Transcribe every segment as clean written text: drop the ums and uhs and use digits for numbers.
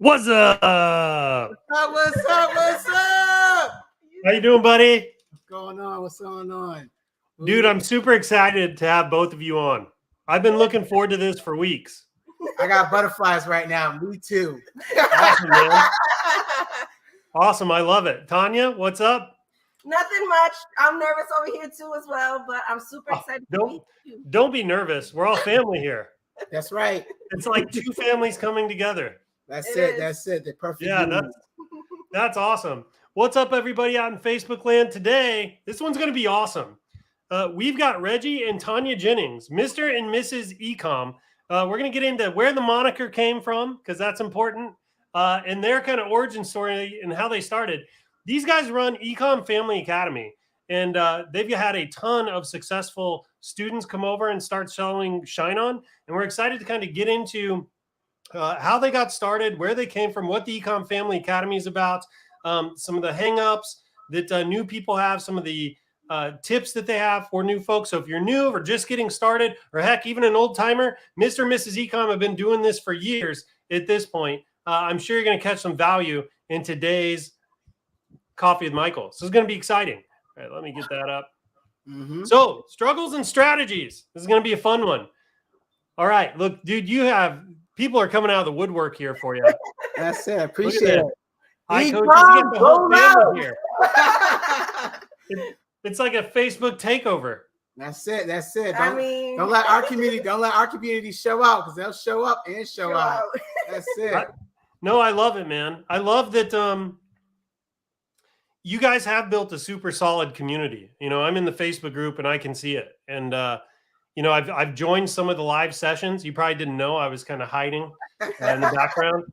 What's up? What's up? What's up? How you doing, buddy? What's going on? What's going on? Dude, I'm super excited to have both of you on. I've been looking forward to this for weeks. I got butterflies right now. Me too. Awesome, man. Awesome. I love it. Tanya, what's up? Nothing much. I'm nervous over here too as well, but I'm super excited to meet you. Don't be nervous. We're all family here. That's right. It's like two families coming together. That's it. That's it. The perfect. Yeah, that's awesome. What's up, everybody out in Facebook land today? This one's going to be awesome. We've got Reggie and Tania Jennings, Mr. and Mrs. eCom. We're going to get into where the moniker came from because that's important, and their kind of origin story and how they started. These guys run eCom Family Academy, and they've had a ton of successful students come over and start selling ShineOn, and we're excited to kind of get into how they got started, where they came from, what the eCom Family Academy is about, some of the hang-ups that new people have, some of the tips that they have for new folks. So if you're new or just getting started, or heck, even an old timer, Mr. and Mrs. eCom have been doing this for years at this point. I'm sure you're going to catch some value in today's Coffee with Michael. So it's going to be exciting. All right, let me get that up. So struggles and strategies. This is going to be a fun one. All right, look, dude, people are coming out of the woodwork here for you. That's it. Appreciate it. Hi, coaches. You get the whole family here. It's like a Facebook takeover. That's it. That's it. Don't let our community show out because they'll show up and show out. That's it. No, I love it, man. I love that you guys have built a super solid community. You know, I'm in the Facebook group and I can see it. And you know, I've joined some of the live sessions. You probably didn't know I was kind of hiding in the background.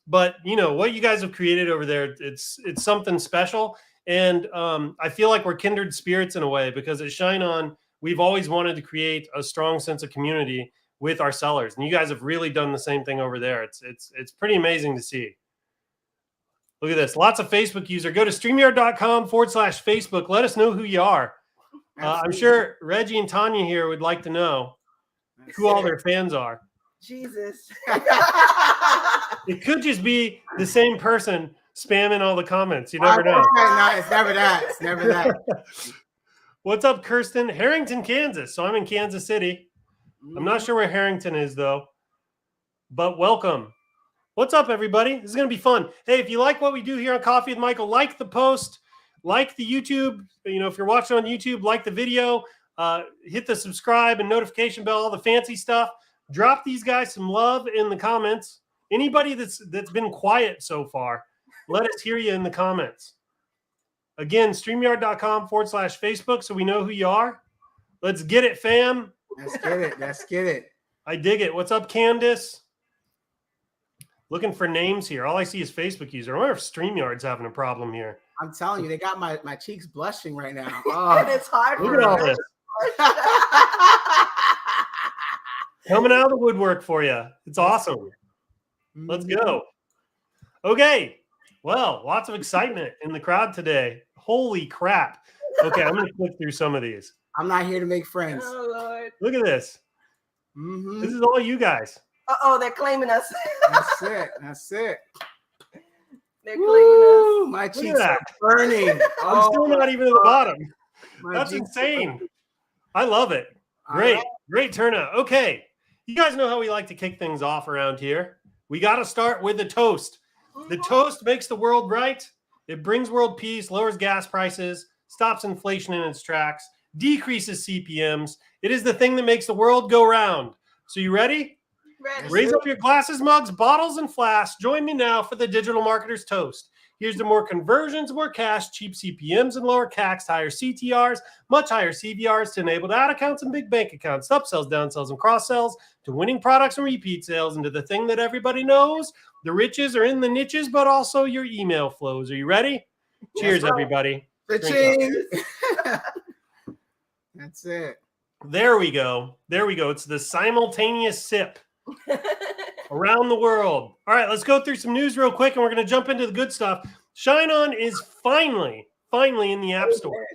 But you know what you guys have created over there, it's something special. And I feel like we're kindred spirits in a way because at ShineOn, we've always wanted to create a strong sense of community with our sellers. And you guys have really done the same thing over there. It's pretty amazing to see. Look at this. Lots of Facebook user. Go to StreamYard.com/Facebook. Let us know who you are. I'm sure Reggie and Tanya here would like to know who all their fans are. Jesus. It could just be the same person spamming all the comments. You never know. No, it's never that. It's never that. What's up, Kirsten? Harrington, Kansas. So I'm in Kansas City. I'm not sure where Harrington is, though. But welcome. What's up, everybody? This is going to be fun. Hey, if you like what we do here on Coffee with Michael, like the post, like the YouTube. You know, if you're watching on YouTube, like the video, hit the subscribe and notification bell, all the fancy stuff. Drop these guys some love in the comments. Anybody that's been quiet so far, let us hear you in the comments. Again, StreamYard.com/Facebook so we know who you are. Let's get it, fam. Let's get it. Let's get it. I dig it. What's up, Candace? Looking for names here. All I see is Facebook user. I wonder if StreamYard's having a problem here. I'm telling you, they got my cheeks blushing right now. Oh, It's hard. Look at all this. Coming out of the woodwork for you. It's awesome. Let's go. Okay. Well, lots of excitement in the crowd today. Holy crap. Okay, I'm going to click through some of these. I'm not here to make friends. Oh, Lord. Look at this. This is all you guys. Uh-oh, they're claiming us. That's it. That's it. They're claiming us. My cheeks are burning. I'm still not even at the bottom. My That's cheeks insane. I love it. Great. Great turnout. Okay. You guys know how we like to kick things off around here. We got to start with the toast. The toast makes the world right. It brings world peace, lowers gas prices, stops inflation in its tracks, decreases CPMs. It is the thing that makes the world go round. So you ready? Ready. Raise up your glasses, mugs, bottles, and flasks. Join me now for the Digital Marketer's Toast. Here's to more conversions, more cash, cheap CPMs, and lower CACs, higher CTRs, much higher CVRs to enabled ad accounts and big bank accounts, upsells, downsells, and cross-sells, to winning products and repeat sales, and to the thing that everybody knows. The riches are in the niches, but also your email flows. Are you ready? Cheers, everybody. Cha-ching. That's it. There we go. There we go. It's the simultaneous sip around the world. All right, let's go through some news real quick, and we're going to jump into the good stuff. ShineOn is finally in the App Store.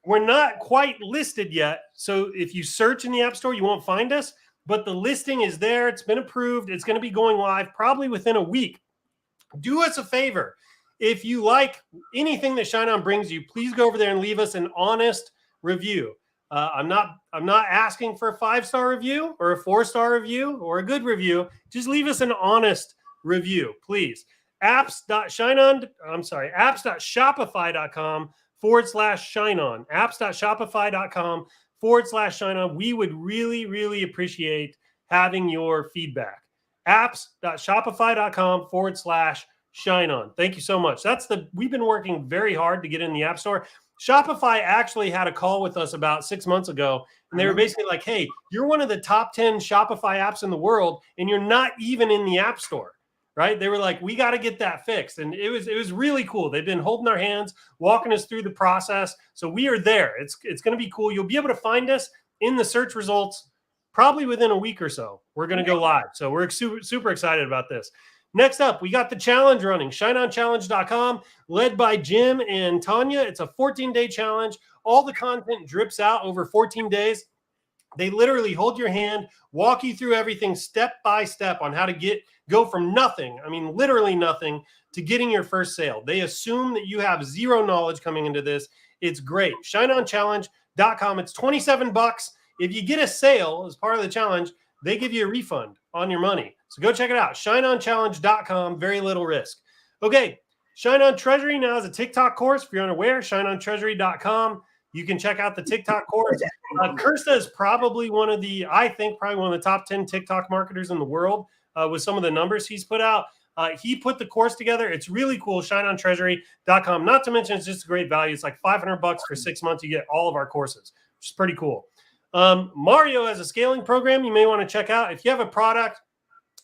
We're not quite listed yet, so if you search in the App Store, you won't find us. but the listing is there. It's been approved. It's going to be going live probably within a week. Do us a favor. If you like anything that ShineOn brings you, please go over there and leave us an honest review. I'm not asking for a 5-star review or a 4-star review or a good review. Just leave us an honest review, please. apps.shopify.com/ShineOn. apps.shopify.com/ShineOn. We would really, really appreciate having your feedback. apps.shopify.com/ShineOn. Thank you so much. We've been working very hard to get in the App Store. Shopify actually had a call with us about 6 months ago, and they were basically like, hey, you're one of the top 10 Shopify apps in the world, and you're not even in the App Store, right? They were like, we got to get that fixed. And it was really cool. They've been holding our hands, walking us through the process. So we are there. It's going to be cool. You'll be able to find us in the search results probably within a week or so. We're going to go live. So we're super excited about this. Next up, we got the challenge running, ShineOnChallenge.com, led by Jim and Tanya. It's a 14-day challenge. All the content drips out over 14 days. They literally hold your hand, walk you through everything step by step on how to go from nothing, I mean, literally nothing, to getting your first sale. They assume that you have zero knowledge coming into this. It's great. ShineOnChallenge.com. It's $27. If you get a sale as part of the challenge, they give you a refund on your money. So go check it out. ShineOnChallenge.com. Very little risk. Okay. ShineOn Treasury now is a TikTok course. If you're unaware, ShineOnTreasury.com. You can check out the TikTok course. Kirsta is probably one of the top 10 TikTok marketers in the world with some of the numbers he's put out. He put the course together. It's really cool. ShineOnTreasury.com. Not to mention, it's just a great value. It's like $500 for 6 months. You get all of our courses, which is pretty cool. Mario has a scaling program you may want to check out. If you have a product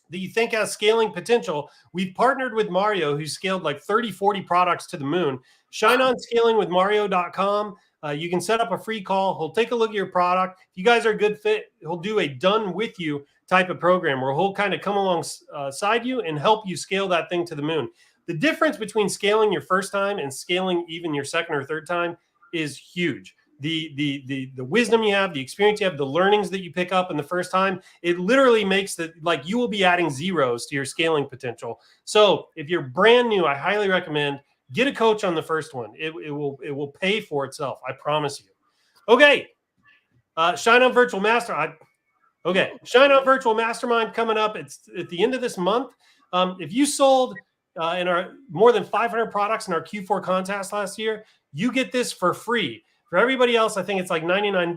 that you think has scaling potential, we've partnered with Mario, who scaled like 30, 40 products to the moon. ShineOnScalingWithMario.com. You can set up a free call. He'll take a look at your product. If you guys are a good fit, he'll do a done with you type of program where he'll kind of come alongside you and help you scale that thing to the moon. The difference between scaling your first time and scaling even your second or third time is huge. The wisdom you have, the experience you have, the learnings that you pick up in the first time, it literally makes you will be adding zeros to your scaling potential. So if you're brand new, I highly recommend get a coach on the first one. It will pay for itself. I promise you. Okay. ShineOn Virtual Mastermind coming up. It's at the end of this month. If you sold in our more than 500 products in our Q4 contest last year, you get this for free. For everybody else, I think it's like $99.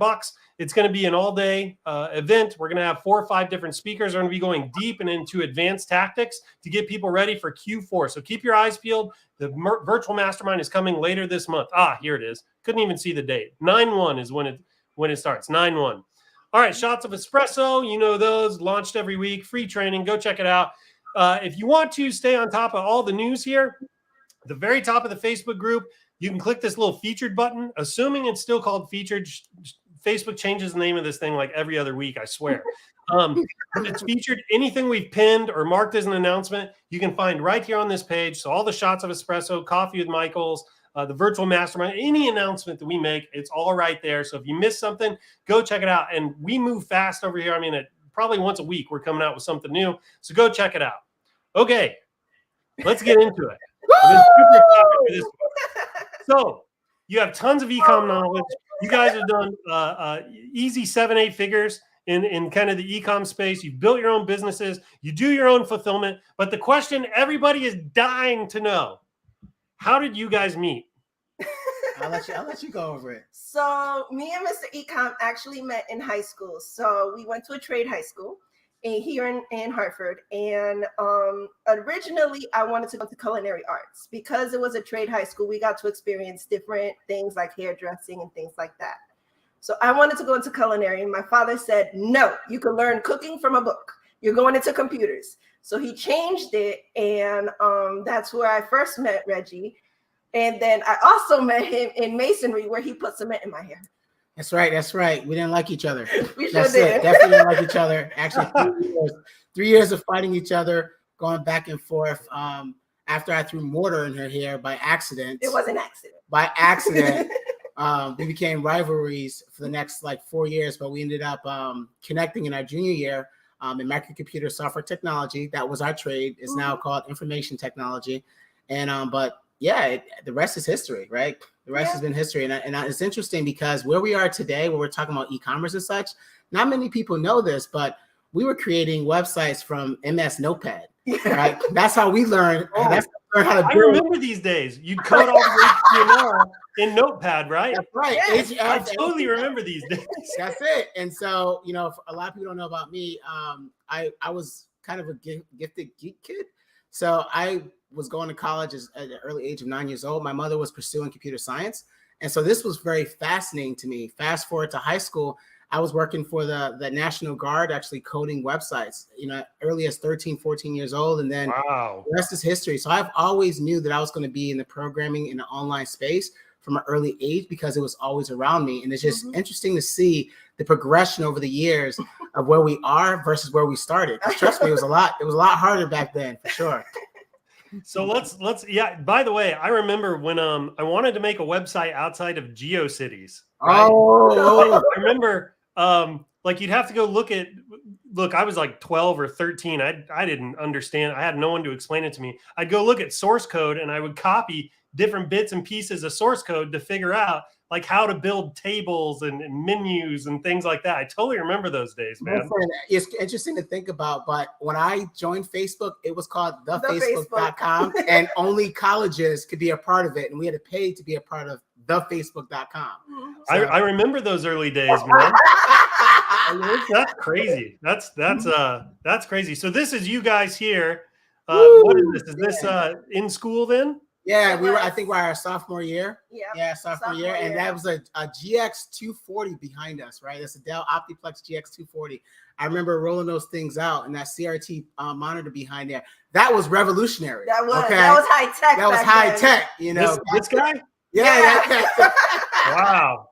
It's going to be an all-day event. We're going to have 4 or 5 different speakers. We're going to be going deep and into advanced tactics to get people ready for Q4. So keep your eyes peeled. The virtual mastermind is coming later this month. Here it is. Couldn't even see the date. 9/1 is when it starts. 9/1. All right, Shots of Espresso. You know those. Launched every week. Free training. Go check it out. If you want to stay on top of all the news here, at the very top of the Facebook group, you can click this little featured button, assuming it's still called featured. Facebook changes the name of this thing like every other week, I swear. It's featured. Anything we've pinned or marked as an announcement, you can find right here on this page. So all the Shots of Espresso, Coffee with Michaels, the virtual mastermind, any announcement that we make, it's all right there. So if you miss something, go check it out. And we move fast over here. I mean, probably once a week, we're coming out with something new. So go check it out. Okay, let's get into it. I've been super excited for this one. So you have tons of e-com knowledge. You guys have done easy 7-8 figures in kind of the e-com space. You've built your own businesses. You do your own fulfillment. But the question everybody is dying to know, how did you guys meet? I'll let you go over it. So me and Mr. eCom actually met in high school. So we went to a trade high school here in Hartford. And originally I wanted to go to culinary arts. Because it was a trade high school, we got to experience different things like hairdressing and things like that. So I wanted to go into culinary, and my father said, no, you can learn cooking from a book. You're going into computers. So he changed it, and that's where I first met Reggie. And then I also met him in masonry, where he put cement in my hair. That's right. That's right. We didn't like each other. We sure did. Definitely didn't like each other. Actually, 3 years of fighting each other, going back and forth. After I threw mortar in her hair by accident. It was an accident. By accident. We became rivalries for the next like 4 years, but we ended up connecting in our junior year in microcomputer software technology. That was our trade. It's now called information technology. And but yeah, the rest is history, right? The rest has been history. And it's interesting because where we are today, where we're talking about e-commerce and such, not many people know this, but we were creating websites from MS Notepad, right? That's how we learned. That's how to build. I remember these days. You'd code all the HTML in Notepad, right? That's right. Yes. I totally remember these days. That's it. And so, you know, a lot of people don't know about me. I was kind of a gifted geek kid. So I was going to college at the early age of 9 years old. My mother was pursuing computer science. And so this was very fascinating to me. Fast forward to high school, I was working for the National Guard, actually coding websites, you know, early as 13, 14 years old. And then the rest is history. So I've always knew that I was going to be in the programming in the online space from an early age because it was always around me. And it's just interesting to see the progression over the years of where we are versus where we started. Trust me, it was a lot harder back then, for sure. So let's by the way, I remember when I wanted to make a website outside of GeoCities. Right? Oh, I remember like you'd have to go look, I was like 12 or 13. I didn't understand. I had no one to explain it to me. I'd go look at source code and I would copy different bits and pieces of source code to figure out like how to build tables and menus and things like that. I totally remember those days, man. It's interesting to think about, but when I joined Facebook, it was called thefacebook.com and only colleges could be a part of it. And we had to pay to be a part of thefacebook.com. So, I remember those early days, man. That's crazy. That's crazy. So this is you guys here. What is this? Is this in school then? Yeah, I think we're our sophomore year. Yeah, sophomore year. And that was a GX 240 behind us, right? That's a Dell Optiplex GX 240. I remember rolling those things out and that CRT monitor behind there. That was revolutionary. That was high tech. That was high tech, you know. This guy? Yeah. Wow.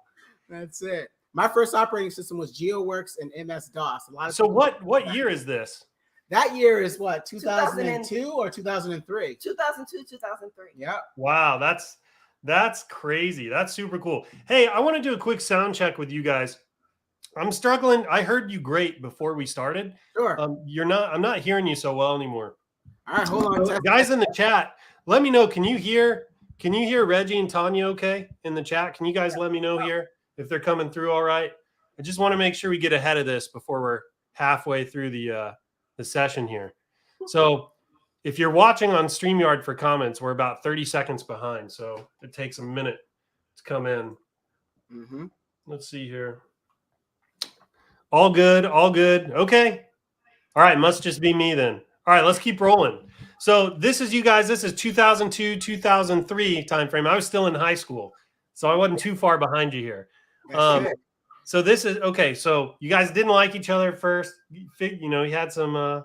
That's it. My first operating system was GeoWorks and MS-DOS. So what year is this? That year is what, 2002 or 2003? 2002, 2003. Yeah. Wow, that's crazy. That's super cool. Hey, I want to do a quick sound check with you guys. I'm struggling. I heard you great before we started. Sure. I'm not hearing you so well anymore. All right, hold on. So, guys in the chat, let me know. Can you hear Reggie and Tanya okay in the chat? Can you guys let me know here if they're coming through all right? I just want to make sure we get ahead of this before we're halfway through the session here. So if you're watching on StreamYard for comments, we're about 30 seconds behind. So it takes a minute to come in. Let's see here. All good. All good. Okay. All right. Must just be me then. All right. Let's keep rolling. So this is you guys. This is 2002, 2003 timeframe. I was still in high school, so I wasn't too far behind you here. So this is okay. So you guys didn't like each other at first. You know, you had some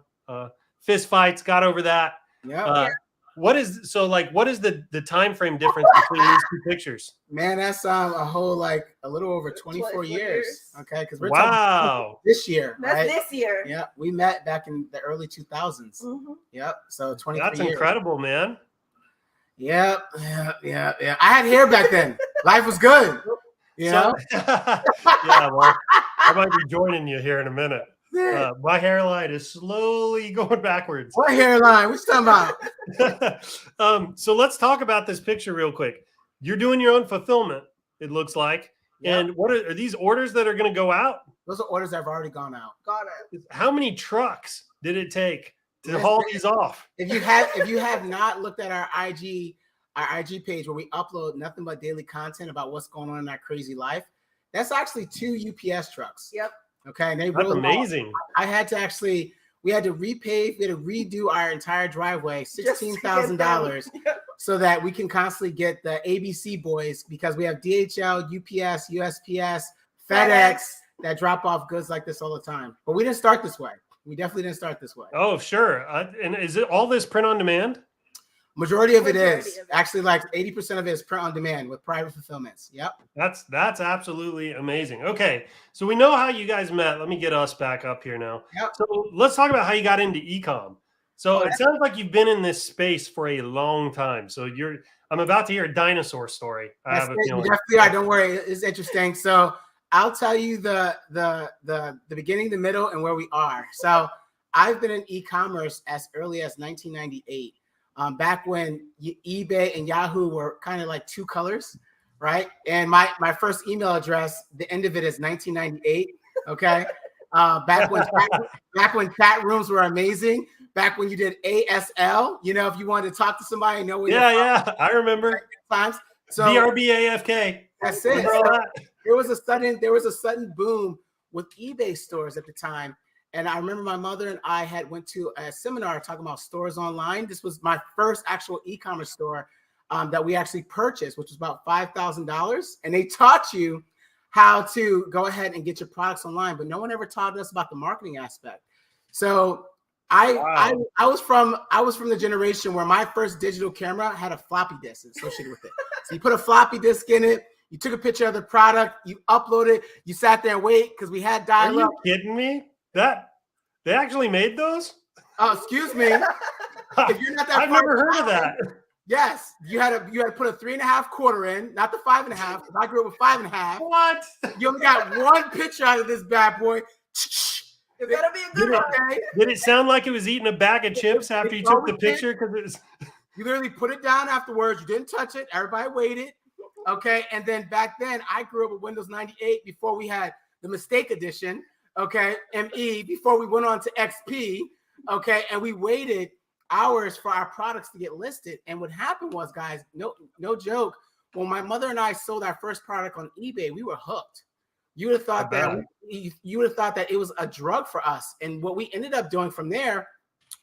fist fights. Got over that. Yeah. What is the time frame difference between these two pictures? Man, that's a whole a little over 24 years. Okay, because we're talking this year. That's right? this year. Yeah, we met back in the early 2000s. Yep. So 23 That's years. incredible, man. Yeah. I had hair back then. Life was good. Yeah. Yeah, well, I might be joining you here in a minute. My hairline is slowly going backwards. What hairline? What you talking about? So let's talk about this picture real quick. You're doing your own fulfillment, it looks like. Yep. And what are these orders that are going to go out? Those are orders that have already gone out. How many trucks did it take to haul these off? If you have not looked at our IG page where we upload nothing but daily content about what's going on in our crazy life, that's actually 2 UPS trucks. Yep. Okay. And that's amazing. We had to repave, we had to redo our entire driveway, $16,000 so that we can constantly get the ABC boys, because we have DHL, UPS, USPS, FedEx that drop off goods like this all the time. But we didn't start this way. We definitely didn't start this way. Oh, sure. And is it all this print on demand? Majority of it is. Actually, like 80% of it is print on demand with private fulfillments. Yep. That's absolutely amazing. Okay. So we know how you guys met. Let me get us back up here now. Yep. So let's talk about how you got into e-com. So it sounds like you've been in this space for a long time. So I'm about to hear a dinosaur story. I have a feeling. Definitely are. Don't worry, it's interesting. So I'll tell you the beginning, the middle, and where we are. So I've been in e-commerce as early as 1998, back when eBay and Yahoo were kind of like two colors, right? And my first email address, the end of it is 1998. Okay, back when chat rooms were amazing. Back when you did ASL, you know, if you wanted to talk to somebody, know where yeah, I remember times. So BRBAFK. That's it. So there was a sudden boom with eBay stores at the time. And I remember my mother and I had went to a seminar talking about stores online. This was my first actual e-commerce store that we actually purchased, which was about $5,000. And they taught you how to go ahead and get your products online, but no one ever taught us about the marketing aspect. So I was from the generation where my first digital camera had a floppy disk associated with it. So you put a floppy disk in it, you took a picture of the product, you upload it, you sat there and wait because we had dial-up. Are you kidding me? That they actually made those? Oh, excuse me. If you're not that I've never heard of that. Yes, you had to put a 3.5 quarter in, not the 5.5. Because I grew up with 5.5. What? You only got one picture out of this bad boy. It better be a good one. Did it sound like it was eating a bag of chips after you took the picture? Because it was. You literally put it down afterwards. You didn't touch it. Everybody waited. Okay. And then back then, I grew up with Windows 98 before we had the Mistake Edition. Okay. ME, before we went on to XP. Okay. And we waited hours for our products to get listed. And what happened was, guys, no joke. When my mother and I sold our first product on eBay, we were hooked. You would have thought that it was a drug for us. And what we ended up doing from there,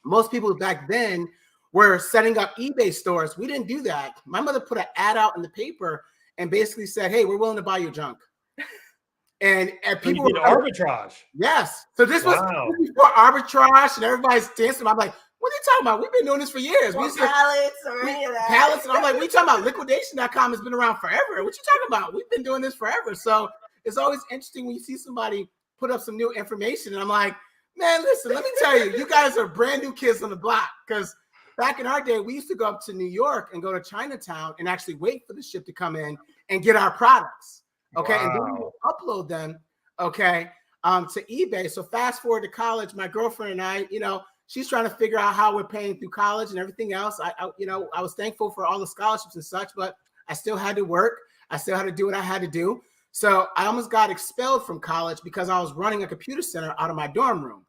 most people back then were setting up eBay stores. We didn't do that. My mother put an ad out in the paper and basically said, "Hey, we're willing to buy your junk." And people did arbitrage. Yes. So this was before arbitrage and everybody's dancing. I'm like, what are you talking about? We've been doing this for years. Well, pallets or any of that. Pallets. And I'm like, we talking about liquidation.com has been around forever. What you talking about? We've been doing this forever. So it's always interesting when you see somebody put up some new information. And I'm like, man, listen, let me tell you, you guys are brand new kids on the block. Because back in our day, we used to go up to New York and go to Chinatown and actually wait for the ship to come in and get our products. Okay. Wow. And then we would upload them, okay, to eBay. So fast forward to college, my girlfriend and I, she's trying to figure out how we're paying through college and everything else. I was thankful for all the scholarships and such, but I still had to work. I still had to do what I had to do. So I almost got expelled from college because I was running a computer center out of my dorm room.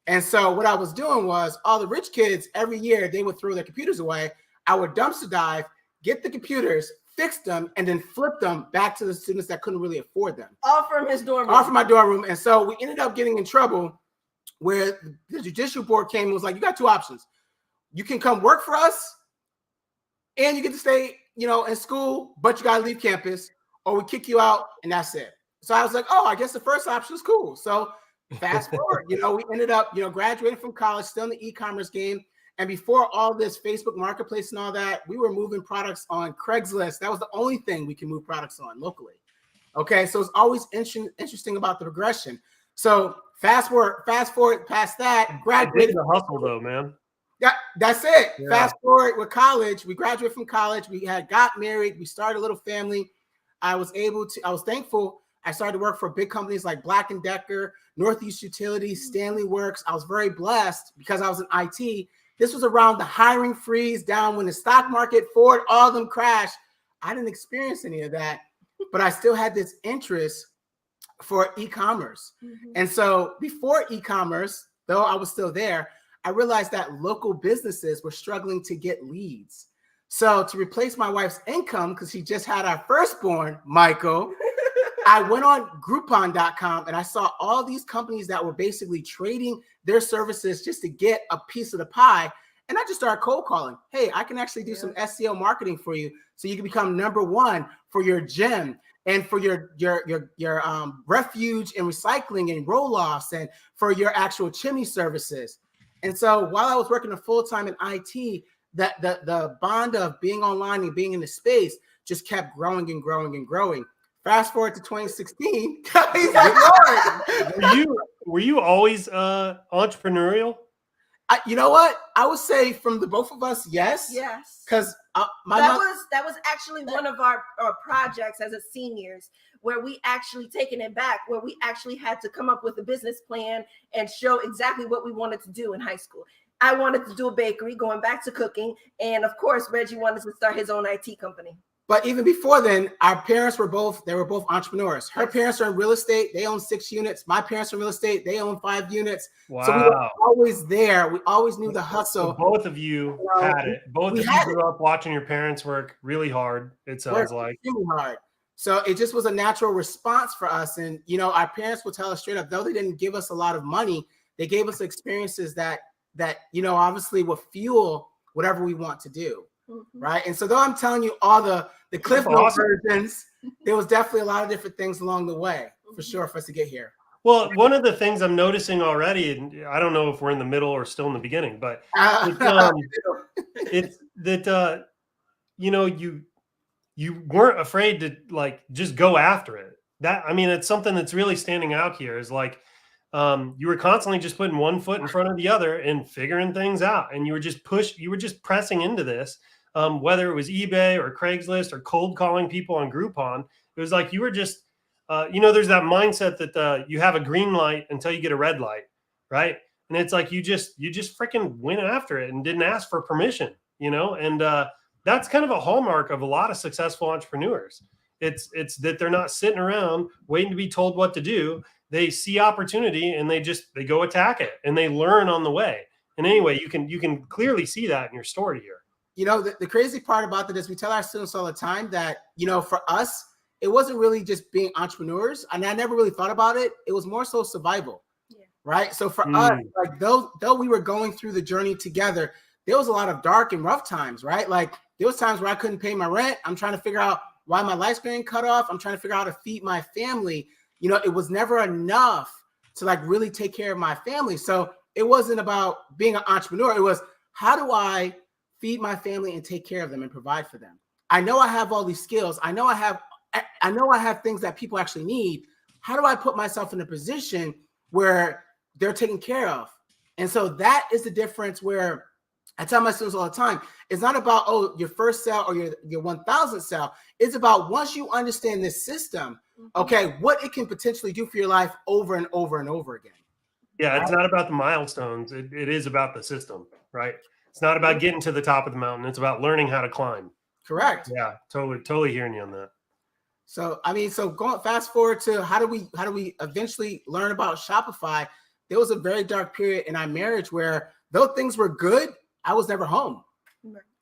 And so what I was doing was all the rich kids, every year, they would throw their computers away. I would dumpster dive, get the computers, fix them, and then flip them back to the students that couldn't really afford them. All from his dorm room. All from my dorm room. And so we ended up getting in trouble where the judicial board came and was like, you got two options. You can come work for us and you get to stay, in school, but you got to leave campus, or we kick you out and that's it. So I was like, oh, I guess the first option is cool. So fast forward, we ended up, graduating from college, still in the e-commerce game. And before all this Facebook Marketplace and all that, we were moving products on Craigslist. That was the only thing we can move products on locally. Okay, so it's always interesting about the progression. So fast forward past that, graduated. The hustle though, man. Yeah, that's it. Yeah. Fast forward with college. We graduated from college. We had got married. We started a little family. I was thankful. I started to work for big companies like Black & Decker, Northeast Utilities, Stanley Works. I was very blessed because I was in IT. This was around the hiring freeze down when the stock market, Ford, all of them crashed. I didn't experience any of that, but I still had this interest for e-commerce. Mm-hmm. And so before e-commerce, though I was still there, I realized that local businesses were struggling to get leads. So to replace my wife's income, because she just had our firstborn, Michael, I went on Groupon.com and I saw all these companies that were basically trading their services just to get a piece of the pie. And I just started cold calling. Hey, I can actually do some SEO marketing for you so you can become number one for your gym and for your refuge and recycling and roll-offs and for your actual chimney services. And so while I was working full-time in IT, that the bond of being online and being in the space just kept growing and growing and growing. Fast forward to 2016. He's like, Lord. Were you always you know what? I would say from the both of us, yes. Yes. Because that was actually one of our projects as a seniors, where we actually taken it back, where we actually had to come up with a business plan and show exactly what we wanted to do in high school. I wanted to do a bakery, going back to cooking, and of course Reggie wanted to start his own IT company. But even before then, our parents were both entrepreneurs. Her parents are in real estate. They own 6 units. My parents are in real estate. They own 5 units. Wow. So we were always there. We always knew the hustle. So both of you had it. Both of you grew up watching your parents work really hard, it sounds like. Really hard. So it just was a natural response for us. And, our parents will tell us straight up, though they didn't give us a lot of money, they gave us experiences that obviously will fuel whatever we want to do. Mm-hmm. Right. And so though I'm telling you all the Cliff Note versions, there was definitely a lot of different things along the way, for sure, for us to get here. Well, one of the things I'm noticing already, and I don't know if we're in the middle or still in the beginning, but it's that, you weren't afraid to just go after it. It's something that's really standing out here is you were constantly just putting one foot in front of the other and figuring things out. And you were just pressing into this, whether it was eBay or Craigslist or cold calling people on Groupon. It was like you were just, there's that mindset that you have a green light until you get a red light, right? And it's like you just freaking went after it and didn't ask for permission, and that's kind of a hallmark of a lot of successful entrepreneurs. It's that they're not sitting around waiting to be told what to do. They see opportunity and they go attack it and they learn on the way. And anyway, you can clearly see that in your story here. The crazy part about that is we tell our students all the time that, for us, it wasn't really just being entrepreneurs. And I never really thought about it. It was more so survival, right? So for us, though we were going through the journey together, there was a lot of dark and rough times, right? There was times where I couldn't pay my rent. I'm trying to figure out why my lights getting cut off. I'm trying to figure out how to feed my family. It was never enough to really take care of my family. So it wasn't about being an entrepreneur. It was, how do I feed my family and take care of them and provide for them? I know I have all these skills. I know I have things that people actually need. How do I put myself in a position where they're taken care of? And so that is the difference where I tell my students all the time, it's not about, your first sale or your 1,000th sale. It's about once you understand this system, okay, what it can potentially do for your life over and over and over again. Yeah, it's not about the milestones. It is about the system, right? It's not about getting to the top of the mountain. It's about learning how to climb. Correct. Yeah, totally hearing you on that. So, going fast forward to how do we eventually learn about Shopify? There was a very dark period in our marriage where though things were good, I was never home,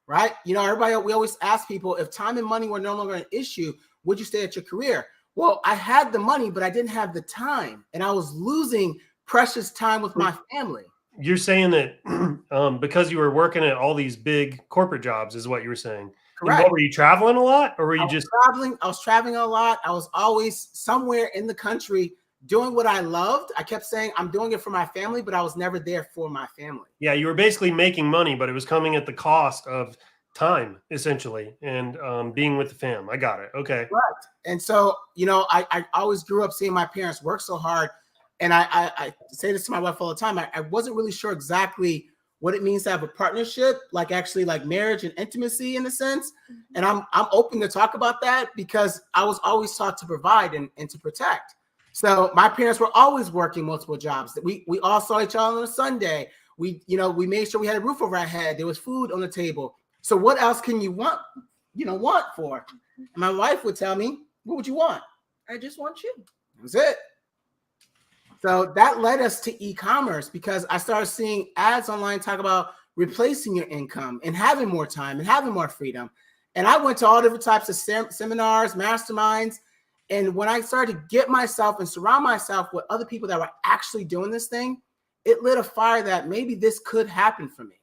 right? We always ask people, if time and money were no longer an issue, would you stay at your career? Well, I had the money, but I didn't have the time, and I was losing precious time with my family. You're saying that because you were working at all these big corporate jobs is what you were saying. Correct. What, were you traveling a lot, or were you just traveling? I was traveling a lot. I was always somewhere in the country doing what I loved. I kept saying I'm doing it for my family, but I was never there for my family. Yeah, you were basically making money, but it was coming at the cost of time, essentially, and being with the fam. I got it. Okay. Right. And so, I always grew up seeing my parents work so hard. And I say this to my wife all the time. I wasn't really sure exactly what it means to have a partnership, actually marriage and intimacy in a sense. And I'm open to talk about that because I was always taught to provide and to protect. So my parents were always working multiple jobs. We all saw each other on a Sunday. We made sure we had a roof over our head. There was food on the table. So what else can you want for? And my wife would tell me, what would you want? I just want you. That was it. So that led us to e-commerce because I started seeing ads online talk about replacing your income and having more time and having more freedom. And I went to all different types of seminars, masterminds. And when I started to get myself and surround myself with other people that were actually doing this thing, it lit a fire that maybe this could happen for me.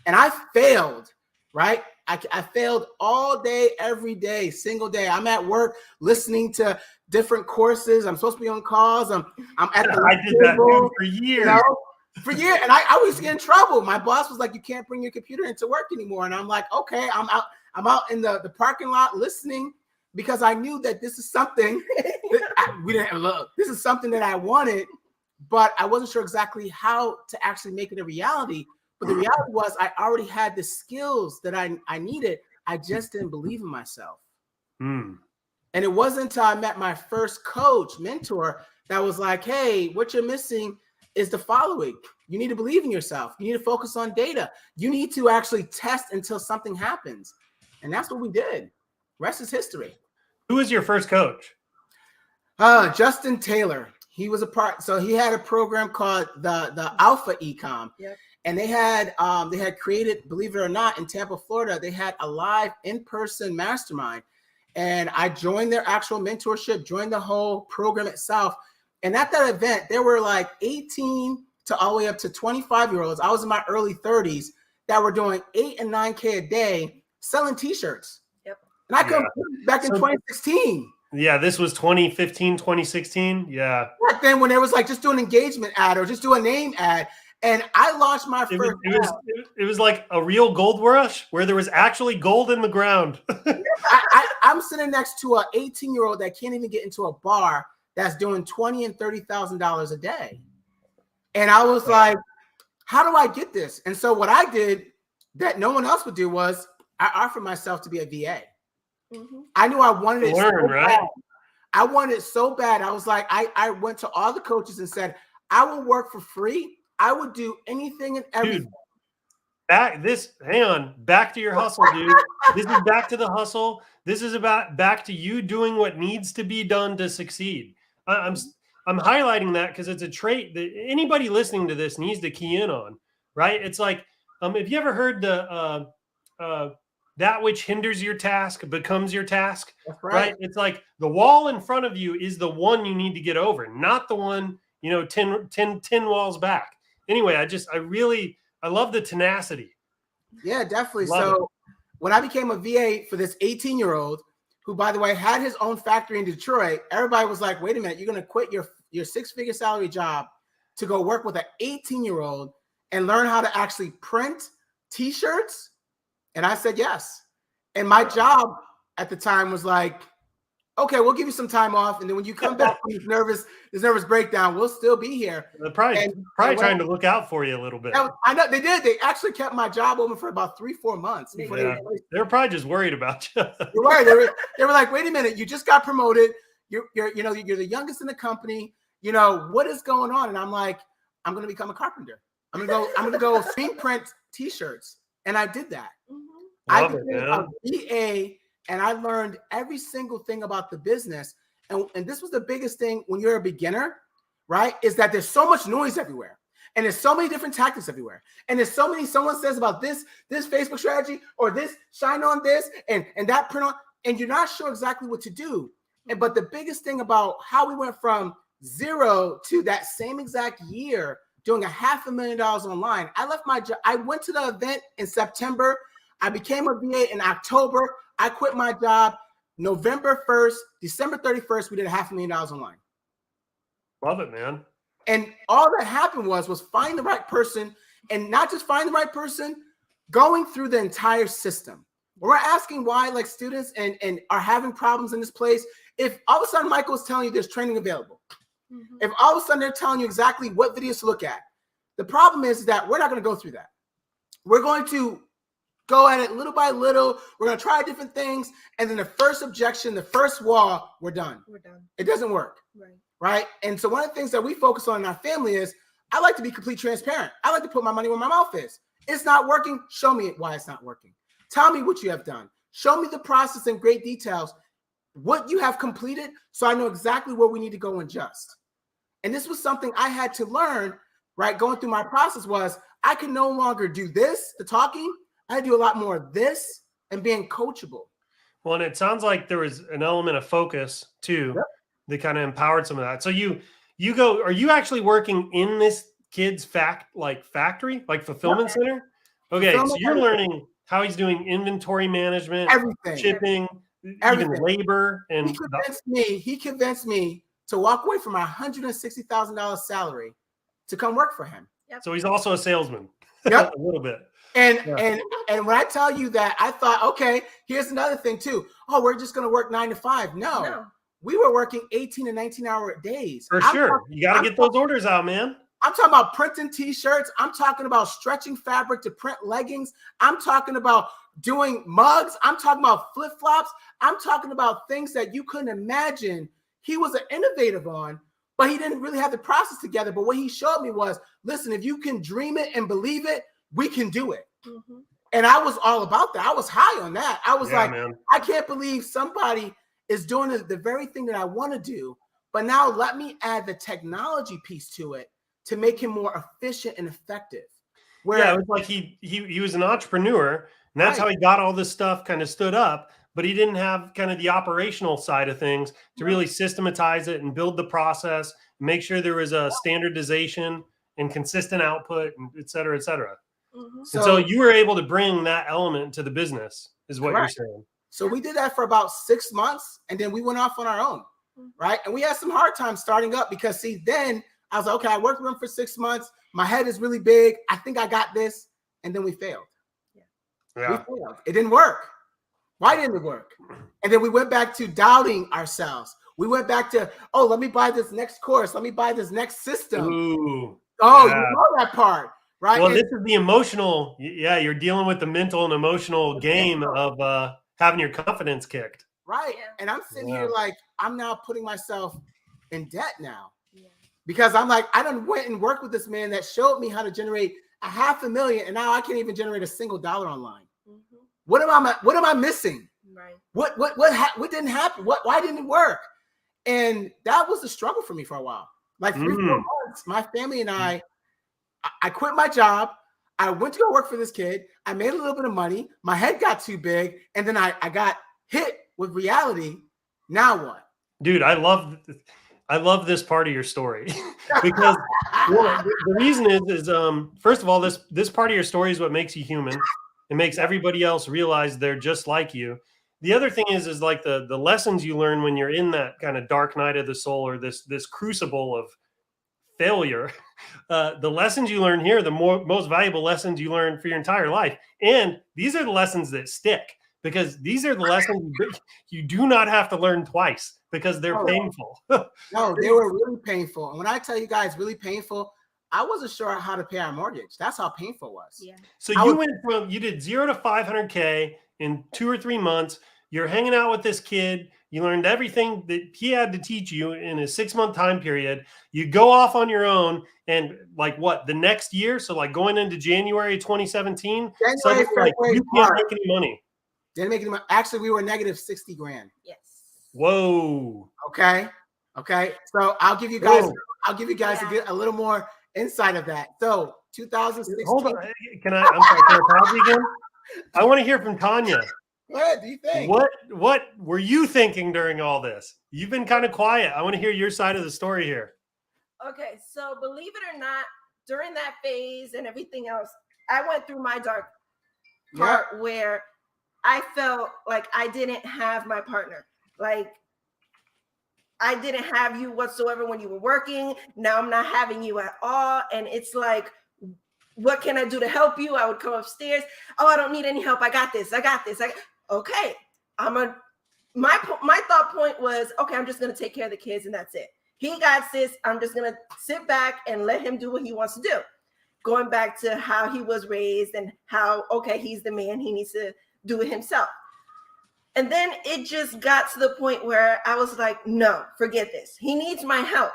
And I failed, right? I failed all day, every day, single day. I'm at work listening to different courses. I'm supposed to be on calls. I'm at the I did that for years. For years. And I always get in trouble. My boss was like, you can't bring your computer into work anymore. And I'm like, okay, I'm out in the parking lot listening because I knew that this is something this is something that I wanted, but I wasn't sure exactly how to actually make it a reality. But the reality was I already had the skills that I needed. I just didn't believe in myself. Hmm. And it wasn't until I met my first coach, mentor, that was like, hey, what you're missing is the following. You need to believe in yourself. You need to focus on data. You need to actually test until something happens. And that's what we did. Rest is history. Who was your first coach? Justin Taylor. He was a part. So he had a program called the Alpha eCom. Yep. And they had created, believe it or not, in Tampa, Florida, they had a live in-person mastermind. And I joined their actual mentorship, joined the whole program itself. And at that event, there were like 18 to all the way up to 25-year-olds. I was in my early 30s that were doing 8 and 9K a day selling T-shirts. Yep. And I come back in 2016. Yeah, this was 2015, 2016. Yeah. Back then when there was like just do an engagement ad or just do a name ad. And I launched my first. It was like a real gold rush where there was actually gold in the ground. I'm sitting next to an 18-year-old that can't even get into a bar that's doing $20,000 and $30,000 a day. And I was like, how do I get this? And so what I did that no one else would do was I offered myself to be a VA. Mm-hmm. I knew I wanted it so bad. I wanted it so bad. I was like, I went to all the coaches and said, I will work for free. I would do anything and everything. Dude, hang on, back to your hustle, dude. This is back to the hustle. This is about back to you doing what needs to be done to succeed. I'm highlighting that because it's a trait that anybody listening to this needs to key in on, right? It's like, have you ever heard the that which hinders your task becomes your task, right? It's like the wall in front of you is the one you need to get over, not the one, 10 walls back. Anyway, I love the tenacity. Yeah, definitely. So when I became a VA for this 18-year-old, who, by the way, had his own factory in Detroit, everybody was like, wait a minute, you're going to quit your 6-figure salary job to go work with an 18-year-old and learn how to actually print T-shirts? And I said, yes. And my job at the time was like, okay, we'll give you some time off. And then when you come back from this nervous breakdown, we'll still be here. They're probably trying to look out for you a little bit. I know they did. They actually kept my job open for about 3-4 months. Before they were probably just worried about you. They were like, wait a minute, you just got promoted. You're the youngest in the company. What is going on? And I'm like, I'm going to become a carpenter. I'm going to go screen print T-shirts. And I did that. I became a VA. And I learned every single thing about the business. And this was the biggest thing when you're a beginner, right? Is that there's so much noise everywhere. And there's so many different tactics everywhere. And there's so many, someone says about this Facebook strategy or this ShineOn this and that print on, and you're not sure exactly what to do. But the biggest thing about how we went from 0 to that same exact year doing $500,000 online, I left my job. I went to the event in September. I became a VA in October. I quit my job November 1st, December 31st, we did $500,000 online. Love it, man. And all that happened was find the right person, and not just find the right person, going through the entire system. We're asking why like students and are having problems in this place. If all of a sudden Michael's telling you there's training available, if all of a sudden they're telling you exactly what videos to look at, the problem is that we're not going to go through that. We're going to go at it little by little. We're going to try different things. And then the first objection, the first wall, we're done. It doesn't work. Right. And so one of the things that we focus on in our family is I like to be completely transparent. I like to put my money where my mouth is. It's not working. Show me why it's not working. Tell me what you have done. Show me the process in great details, what you have completed, so I know exactly where we need to go and adjust. And this was something I had to learn, right? Going through my process was I can no longer do this, the talking. I do a lot more of this and being coachable. Well, and it sounds like there was an element of focus too that kind of empowered some of that. So are you actually working in this kid's factory, like fulfillment center? Okay, so you're learning how he's doing inventory management, everything, shipping, even labor. And he convinced me to walk away from my $160,000 salary to come work for him. So he's also a salesman. A little bit. And when I tell you that, I thought, okay, here's another thing too. Oh, we're just going to work 9 to 5. No, we were working 18 and 19-hour days. For sure. You got to get those orders out, man. I'm talking about printing T-shirts. I'm talking about stretching fabric to print leggings. I'm talking about doing mugs. I'm talking about flip-flops. I'm talking about things that you couldn't imagine. He was an innovative on, but he didn't really have the process together. But what he showed me was, listen, if you can dream it and believe it, we can do it. Mm-hmm. And I was all about that. I was high on that. I was man. I can't believe somebody is doing the very thing that I want to do. But now let me add the technology piece to it to make him more efficient and effective. It was like he was an entrepreneur, and that's how he got all this stuff kind of stood up, but he didn't have kind of the operational side of things to really systematize it and build the process, make sure there was a standardization and consistent output, and et cetera, et cetera. Mm-hmm. And so you were able to bring that element to the business, is what you're saying. So we did that for about 6 months, and then we went off on our own, right? And we had some hard times starting up because, see, then I was like, okay, I worked with him for 6 months. My head is really big. I think I got this. And then we failed. We failed. It didn't work. Why didn't it work? And then we went back to doubting ourselves. We went back to, oh, let me buy this next course. Let me buy this next system. Ooh, you know that part, right? Well, this is the emotional. Yeah, you're dealing with the mental and emotional game of having your confidence kicked. Right. And I'm sitting here like, I'm now putting myself in debt now. Because I'm like, I done went and worked with this man that showed me how to generate $500,000, and now I can't even generate a single dollar online. Mm-hmm. What am I missing? Right. What didn't happen? Why didn't it work? And that was the struggle for me for a while. Like 3-4 months, my family and I quit my job. I went to go work for this kid. I made a little bit of money. My head got too big, and then I got hit with reality. Now what? Dude, I love this part of your story because the reason is first of all, this part of your story is what makes you human. It makes everybody else realize they're just like you. The other thing is like the lessons you learn when you're in that kind of dark night of the soul, or this crucible of failure. The lessons you learn here, the most valuable lessons you learn for your entire life. And these are the lessons that stick, because these are the lessons you do not have to learn twice, because they're painful. No, they were really painful. And when I tell you guys really painful, I wasn't sure how to pay our mortgage. That's how painful it was. Yeah. So you did 0 to 500K in 2 or 3 months. You're hanging out with this kid. You learned everything that he had to teach you in a 6-month time period. You go off on your own, and like the next year? So like going into January 2017, February, you can't make any money. Didn't make any money. Actually, we were negative $60,000. Yes. Whoa. Okay. So I'll give you guys a little more insight of that. So 2016. Hold on. Can I pause again? I want to hear from Tanya. What do you think? What were you thinking during all this? You've been kind of quiet. I want to hear your side of the story here. Okay, so believe it or not, during that phase and everything else, I went through my dark part where I felt like I didn't have my partner. Like, I didn't have you whatsoever when you were working. Now I'm not having you at all. And it's like, what can I do to help you? I would come upstairs. Oh, I don't need any help. I got this. Okay. My thought point was, okay, I'm just going to take care of the kids and that's it. He got this. I'm just going to sit back and let him do what he wants to do. Going back to how he was raised and how, okay, he's the man. He needs to do it himself. And then it just got to the point where I was like, no, forget this. He needs my help.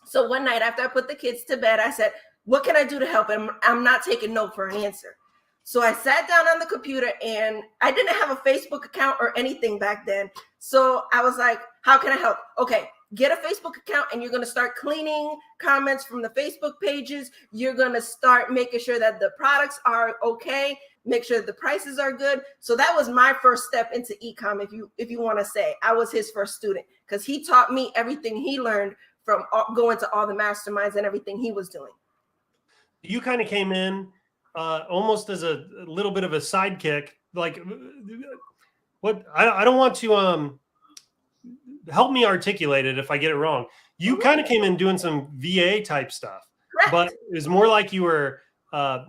So one night after I put the kids to bed, I said, what can I do to help him? I'm not taking no for an answer. So I sat down on the computer, and I didn't have a Facebook account or anything back then. So I was like, how can I help? Okay, get a Facebook account, and you're going to start cleaning comments from the Facebook pages. You're going to start making sure that the products are okay. Make sure the prices are good. So that was my first step into eCom. If you want to say, I was his first student, because he taught me everything he learned from going to all the masterminds and everything he was doing. You kind of came in almost as a little bit of a sidekick. Like, what? I don't want to help me articulate it if I get it wrong. You kind of came in doing some VA type stuff. Correct. But it was more like you were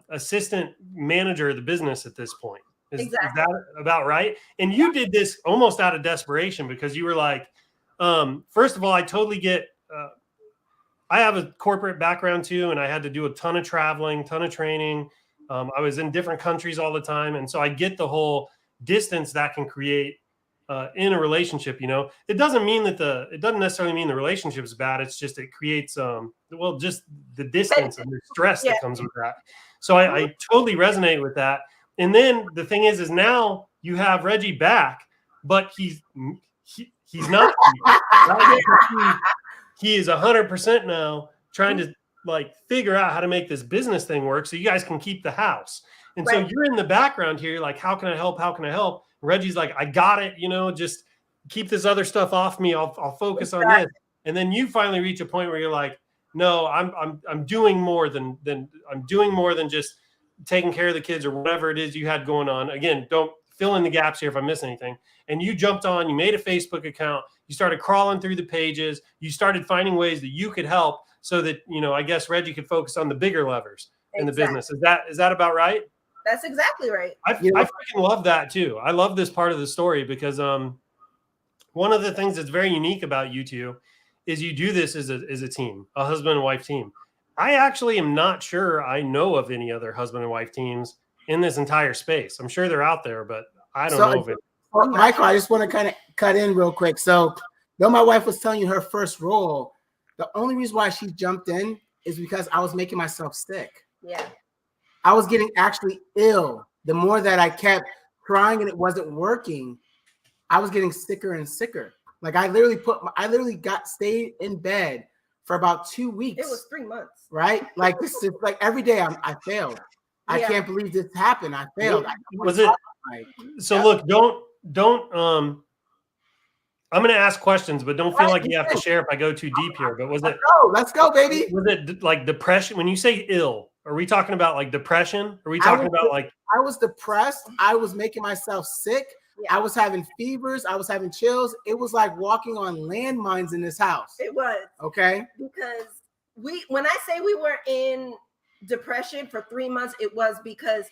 assistant manager of the business at this point. Is that about right? And you did this almost out of desperation, because you were like, first of all, I totally get, I have a corporate background too, and I had to do a ton of traveling, ton of training, I was in different countries all the time. And so I get the whole distance that can create in a relationship. It doesn't mean that it doesn't necessarily mean the relationship is bad. It's just, it creates, just the distance and the stress that comes with that. So I totally resonate with that. And then the thing is now you have Reggie back, but he's not, he is 100% now trying to figure out how to make this business thing work so you guys can keep the house. And so you're in the background here. You're like, how can I help? How can I help? Reggie's like, I got it. Just keep this other stuff off me. I'll focus on this. And then you finally reach a point where you're like, no, I'm doing more than I'm doing more than just taking care of the kids or whatever it is you had going on. Again, don't fill in the gaps here if I miss anything. And you jumped on, you made a Facebook account, you started crawling through the pages, you started finding ways that you could help so that, I guess Reggie could focus on the bigger levers in the business. Is that about right? That's exactly right. I freaking love that too. I love this part of the story because one of the things that's very unique about you two is you do this as a team, a husband and wife team. I actually am not sure I know of any other husband and wife teams in this entire space. I'm sure they're out there, but I don't know of it. Well, Michael, I just want to kind of cut in real quick. So though my wife was telling you her first role, the only reason why she jumped in is because I was making myself sick. Yeah. I was getting actually ill. The more that I kept trying and it wasn't working, I was getting sicker and sicker. Like I literally stayed in bed for about 2 weeks. It was 3 months. Right? Like this is like every day I failed. I can't believe this happened. I failed. Was it? So look, don't I'm going to ask questions, but don't feel like you have to share if I go too deep here. But was it? Let's go, baby. Was it like depression? When you say ill, are we talking about like depression? Are we talking about like? I was depressed. I was making myself sick. Yeah. I was having fevers. I was having chills. It was like walking on landmines in this house. It was. Okay. Because when I say we were in depression for 3 months, it was because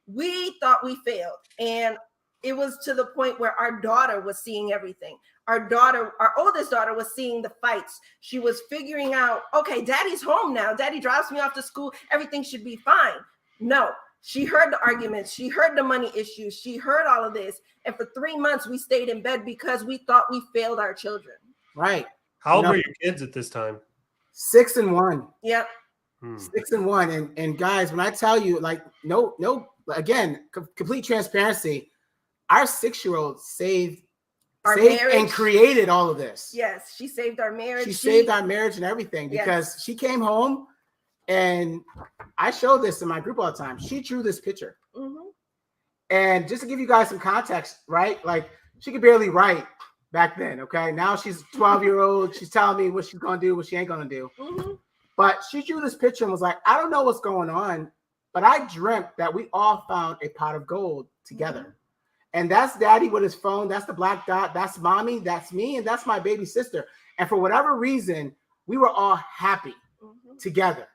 we thought we failed. And it was to the point where our daughter was seeing everything. Our oldest daughter was seeing the fights. She was figuring out, okay, daddy's home now. Daddy drives me off to school. Everything should be fine. No, she heard the arguments. She heard the money issues. She heard all of this. And for 3 months, we stayed in bed because we thought we failed our children. Right. How old were your kids at this time? 6 and 1. Yep. 6 and 1. And guys, when I tell you, like, no, again, complete transparency, our 6-year-old saved and created all of this. Yes, she saved our marriage. She saved our marriage and everything because she came home, and I show this in my group all the time. She drew this picture. Mm-hmm. And just to give you guys some context, right? Like she could barely write back then, okay? Now she's 12-year-old. She's telling me what she's going to do, what she ain't going to do. Mm-hmm. But she drew this picture and was like, I don't know what's going on, but I dreamt that we all found a pot of gold together. Mm-hmm. And that's daddy with his phone. That's the black dot. That's mommy. That's me. And that's my baby sister. And for whatever reason, we were all happy together.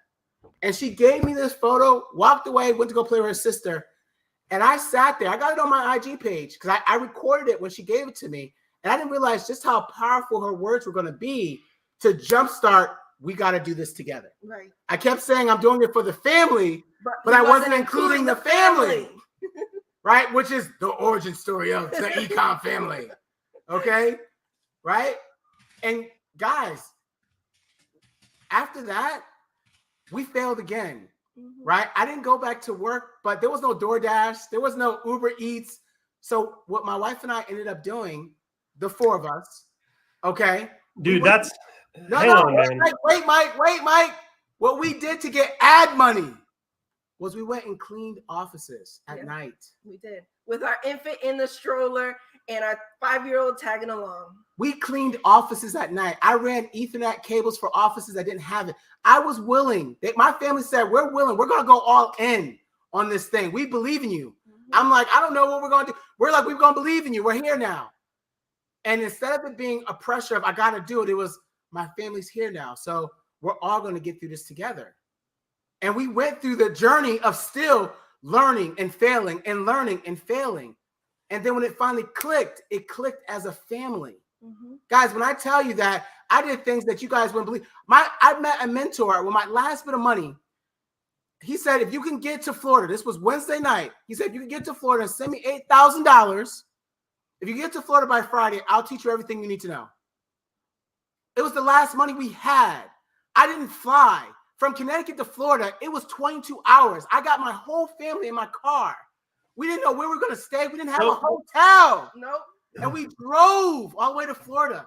And she gave me this photo, walked away, went to go play with her sister. And I sat there. I got it on my IG page because I recorded it when she gave it to me. And I didn't realize just how powerful her words were going to be to jumpstart, we got to do this together. Right. I kept saying I'm doing it for the family, but I wasn't including the family. Right, which is the origin story of the eCom family. Okay, right? And guys, after that, we failed again. Right? I didn't go back to work, but there was no DoorDash, there was no Uber Eats. So what my wife and I ended up doing, the 4 of us, okay? Dude, hang on, man. Wait, Mike. What we did to get ad money was we went and cleaned offices at night. We did. With our infant in the stroller and our 5-year-old tagging along. We cleaned offices at night. I ran Ethernet cables for offices that didn't have it. I was willing. My family said, we're willing. We're going to go all in on this thing. We believe in you. Mm-hmm. I'm like, I don't know what we're going to do. We're like, we're going to believe in you. We're here now. And instead of it being a pressure of I got to do it, it was my family's here now. So we're all going to get through this together. And we went through the journey of still learning and failing and learning and failing. And then when it finally clicked, it clicked as a family. Mm-hmm. Guys, when I tell you that I did things that you guys wouldn't believe. I met a mentor with my last bit of money. he said, if you can get to Florida, this was Wednesday night. He said, if you can get to Florida and send me $8,000, if you get to Florida by Friday, I'll teach you everything you need to know. It was the last money we had. I didn't fly from Connecticut to Florida. It was 22 hours. I got my whole family in my car. We didn't know where we were going to stay. We didn't have a hotel. Nope. And we drove all the way to Florida.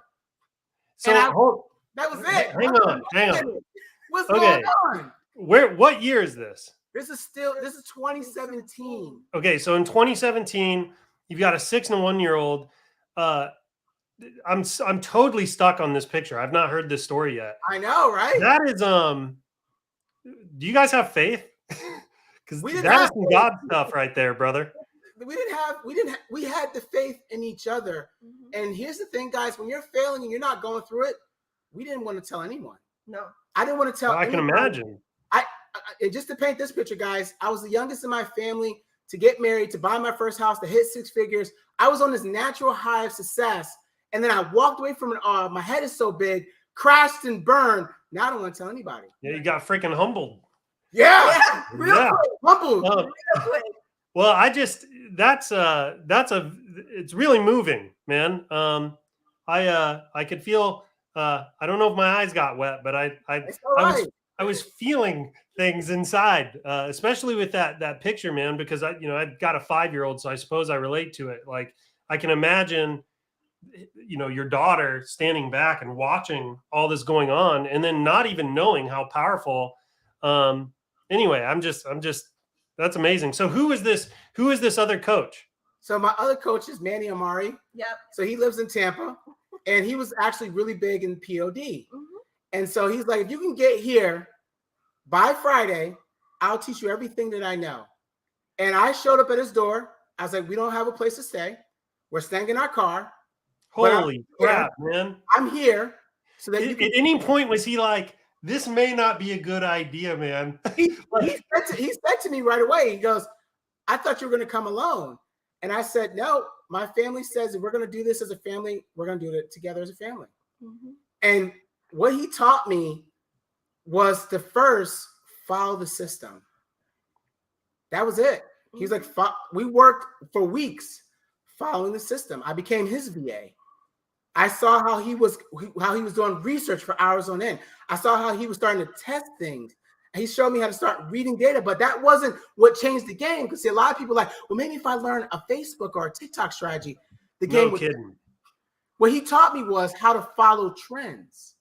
So that was it. Hang on. What's going on? What year is this? This is 2017. Okay, so in 2017, you've got a 6 and a 1-year-old. I'm totally stuck on this picture. I've not heard this story yet. I know, right? That is do you guys have faith? Because that is some God stuff right there, brother. We had the faith in each other. Mm-hmm. And here's the thing, guys, when you're failing and you're not going through it, we didn't want to tell anyone. No. I didn't want to tell anyone. I can imagine. And just to paint this picture, guys, I was the youngest in my family to get married, to buy my first house, to hit 6 figures. I was on this natural high of success. And then I walked away from it. My head is so big, crashed and burned. Now I don't want to tell anybody. Yeah, you got freaking humbled. Yeah. Real quick, humbled. Real quick. Well, it's really moving, man. I could feel, I don't know if my eyes got wet, but I was feeling things inside, especially with that picture, man, because I've got a 5-year-old, so I suppose I relate to it. Like, I can imagine, your daughter standing back and watching all this going on and then not even knowing how powerful. Anyway, I'm just, that's amazing. So who is this other coach? So my other coach is Manny Amari. Yep. So he lives in Tampa and he was actually really big in POD. Mm-hmm. And so he's like, if you can get here by Friday, I'll teach you everything that I know. And I showed up at his door. I was like, we don't have a place to stay. We're staying in our car. Holy crap, man. I'm here. So that at any point was he like, this may not be a good idea, man? he said to me right away, he goes, I thought you were going to come alone. And I said, no, my family says if we're going to do this as a family, we're going to do it together as a family. Mm-hmm. And what he taught me was to first follow the system. That was it. Mm-hmm. He's like, we worked for weeks following the system. I became his VA. I saw how he was doing research for hours on end. I saw how he was starting to test things. He showed me how to start reading data, but that wasn't what changed the game. Because see, a lot of people are like, well, maybe if I learn a Facebook or a TikTok strategy, the game would. Kidding. What he taught me was how to follow trends,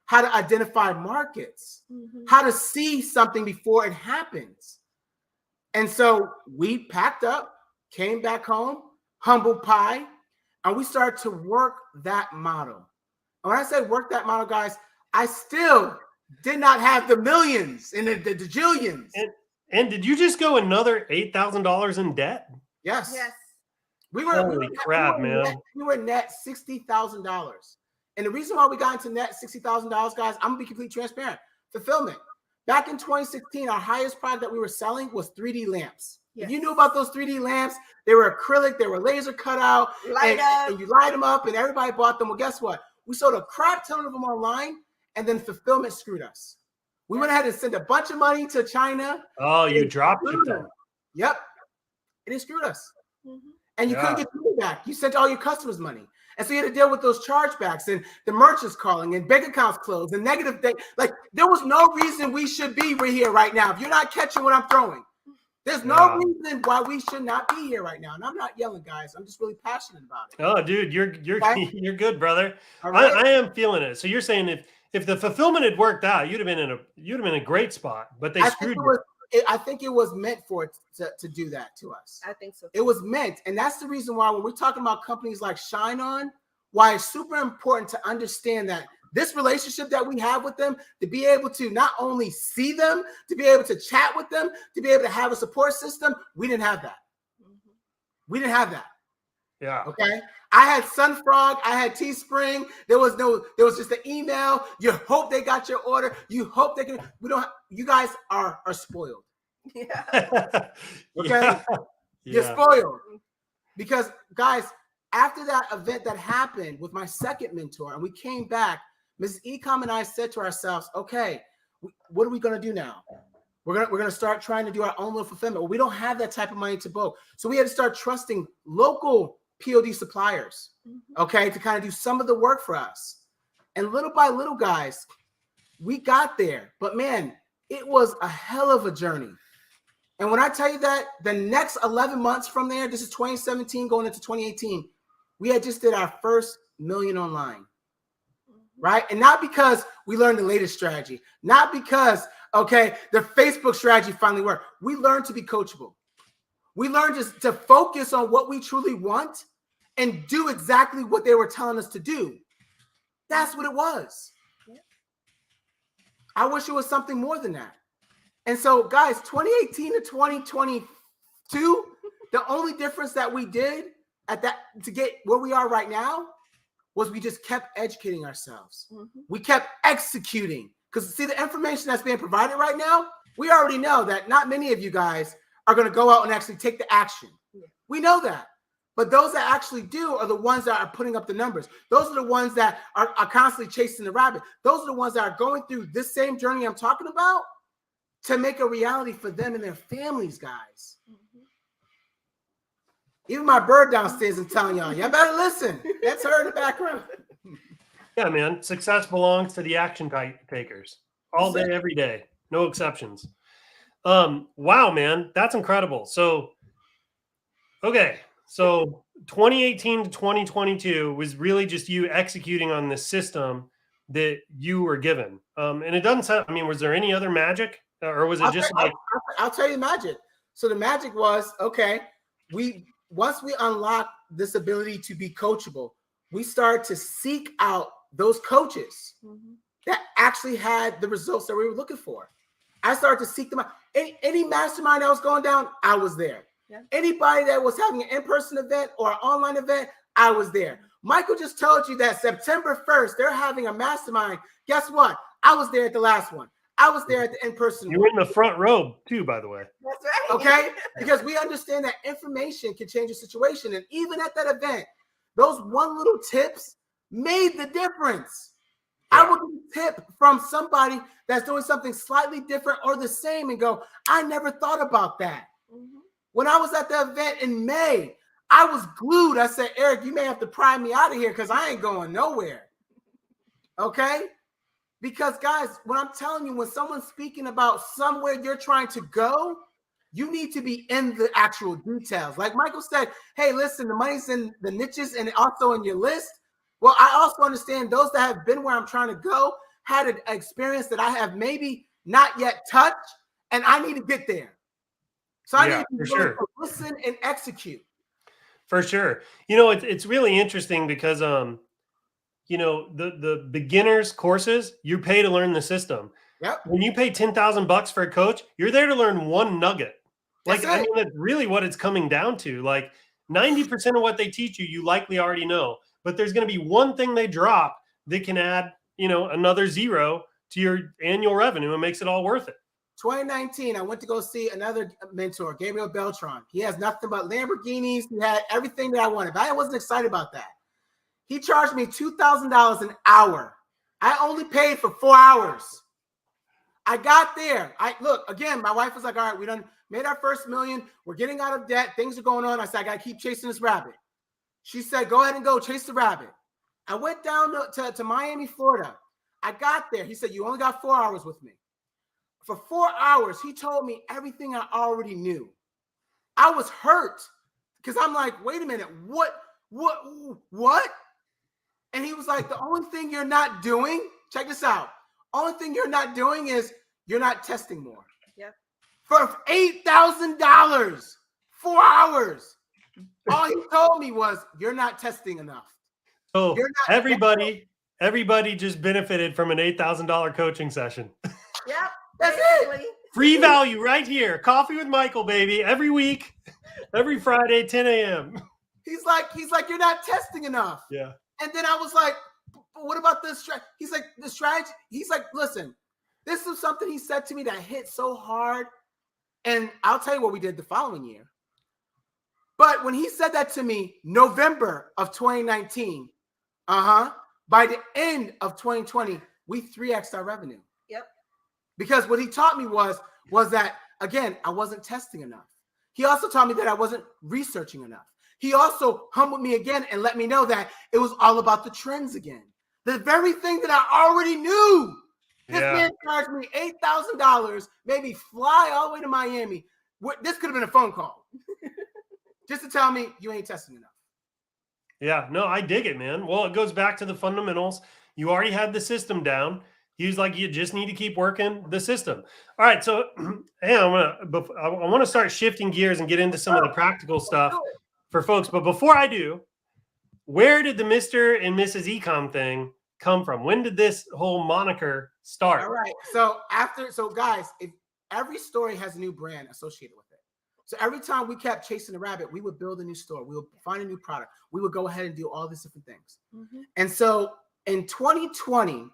how to identify markets, mm-hmm. how to see something before it happens. And so we packed up, came back home, humble pie, and we started to work that model. And when I say work that model, guys, I still did not have the millions and the jillions. And did you just go another $8,000 in debt? Yes. Yes. Holy crap, man. We were net $60,000. And the reason why we got into net $60,000, guys, I'm going to be completely transparent. Fulfillment. Back in 2016, our highest product that we were selling was 3D lamps. Yes. If you knew about those 3D lamps, they were acrylic, they were laser cut out, and you light them up, and everybody bought them. Well, guess what? We sold a crap ton of them online, and then fulfillment screwed us. We went ahead and sent a bunch of money to China. Oh, you dropped them. Yep. It screwed us. Mm-hmm. And you couldn't get the money back. You sent all your customers money. And so you had to deal with those chargebacks and the merchants calling and bank accounts closed and negative data. Like, there was no reason we should be here right now. If you're not catching what I'm throwing, there's no reason why we should not be here right now. And I'm not yelling, guys. I'm just really passionate about it. Oh, dude, you're good, brother. Right. I am feeling it. So you're saying if the fulfillment had worked out, you'd have been in a great spot, but they screwed you. I think it was meant for it to do that to us. I think so. It was meant. And that's the reason why when we're talking about companies like ShineOn, why it's super important to understand that this relationship that we have with them, to be able to not only see them, to be able to chat with them, to be able to have a support system, we didn't have that. Mm-hmm. We didn't have that. Yeah. Okay. I had Sunfrog. I had Teespring. There was just an email. You hope they got your order. You hope they can. You guys are spoiled. Yeah. Okay. You're spoiled. Because, guys, after that event that happened with my second mentor, and we came back, Mrs. ECOM and I said to ourselves, okay, what are we going to do now? We're gonna start trying to do our own little fulfillment. Well, we don't have that type of money to book. So we had to start trusting local POD suppliers, okay, to kind of do some of the work for us. And little by little, guys, we got there. But man, it was a hell of a journey. And when I tell you that the next 11 months from there, this is 2017 going into 2018, we had just did our first million online, right? And not because we learned the latest strategy, not because, okay, the Facebook strategy finally worked. We learned to be coachable. We learned just to focus on what we truly want and do exactly what they were telling us to do. That's what it was. I wish it was something more than that. And so, guys, 2018 to 2022, the only difference that we did at that to get where we are right now was we just kept educating ourselves. We kept executing. Because see, the information that's being provided right now, we already know that not many of you guys are going to go out and actually take the action. We know that. But those that actually do are the ones that are putting up the numbers. Those are the ones that are constantly chasing the rabbit. Those are the ones that are going through this same journey I'm talking about to make a reality for them and their families, guys. Even my bird downstairs is telling y'all better listen. That's her in the background. Yeah, man. Success belongs to the action takers all day, every day. No exceptions. Wow, man. That's incredible. So, okay. So 2018 to 2022 was really just you executing on the system that you were given. And it doesn't sound, I mean, was there any other magic? Or was it I'll tell you the magic. So the magic was, okay, once we unlocked this ability to be coachable, we started to seek out those coaches that actually had the results that we were looking for. I started to seek them out. Any mastermind that was going down, I was there. Yeah. Anybody that was having an in-person event or an online event, I was there. Michael just told you that September 1st, they're having a mastermind. Guess what? I was there at the last one. I was there at the in-person. You were in the front row too, by the way. That's right. Okay? Because we understand that information can change a situation. And even at that event, those one little tips made the difference. Yeah. I would get a tip from somebody that's doing something slightly different or the same and go, I never thought about that. When I was at the event in May, I was glued. I said, Eric, you may have to pry me out of here because I ain't going nowhere. Okay? Because, guys, when I'm telling you, when someone's speaking about somewhere you're trying to go, you need to be in the actual details. Like Michael said, hey, listen, the money's in the niches and also in your list. Well, I also understand those that have been where I'm trying to go had an experience that I have maybe not yet touched, and I need to get there. So I need to listen and execute. For sure. You know, it's really interesting because you know, the beginners courses, you pay to learn the system. Yep. When you pay $10,000 for a coach, you're there to learn one nugget. Like, I mean, that's really what it's coming down to. Like 90% of what they teach you, you likely already know, but there's going to be one thing they drop that can add, you know, another zero to your annual revenue and makes it all worth it. 2019, I went to go see another mentor, Gabriel Beltran. He has nothing but Lamborghinis. He had everything that I wanted, but I wasn't excited about that. He charged me $2,000 an hour. I only paid for 4 hours. I got there. Look, again, my wife was like, all right, we done made our first million. We're getting out of debt. Things are going on. I said, I got to keep chasing this rabbit. She said, go ahead and go chase the rabbit. I went down to Miami, Florida. I got there. He said, you only got 4 hours with me. For 4 hours, he told me everything I already knew. I was hurt because I'm like, wait a minute, what? And he was like, the only thing you're not doing, check this out. Only thing you're not doing is you're not testing more. Yeah. For $8,000, 4 hours. All he told me was, you're not testing enough. So everybody just benefited from an $8,000 coaching session. Yeah. That's it. Free value right here. Coffee with Michael, baby. Every week, every Friday, 10 a.m. He's like, you're not testing enough. Yeah. And then I was like, what about this? He's like, the strategy. He's like, listen, this is something he said to me that hit so hard. And I'll tell you what we did the following year. But when he said that to me, November of 2019, by the end of 2020, we 3x'd our revenue. Yep. Because what he taught me was that, again, I wasn't testing enough. He also taught me that I wasn't researching enough. He also humbled me again and let me know that it was all about the trends again. The very thing that I already knew. This man charged me $8,000, made me fly all the way to Miami. This could have been a phone call. Just to tell me you ain't testing enough. Yeah, no, I dig it, man. Well, it goes back to the fundamentals. You already had the system down. He was like, you just need to keep working the system. All right, so hey, I want to start shifting gears and get into some of the practical stuff for folks. But before I do, where did the Mr. and Mrs. Ecom thing come from? When did this whole moniker start? All right. So guys, if every story has a new brand associated with it. So every time we kept chasing the rabbit, we would build a new store. We would find a new product. We would go ahead and do all these different things. Mm-hmm. And so in 2020,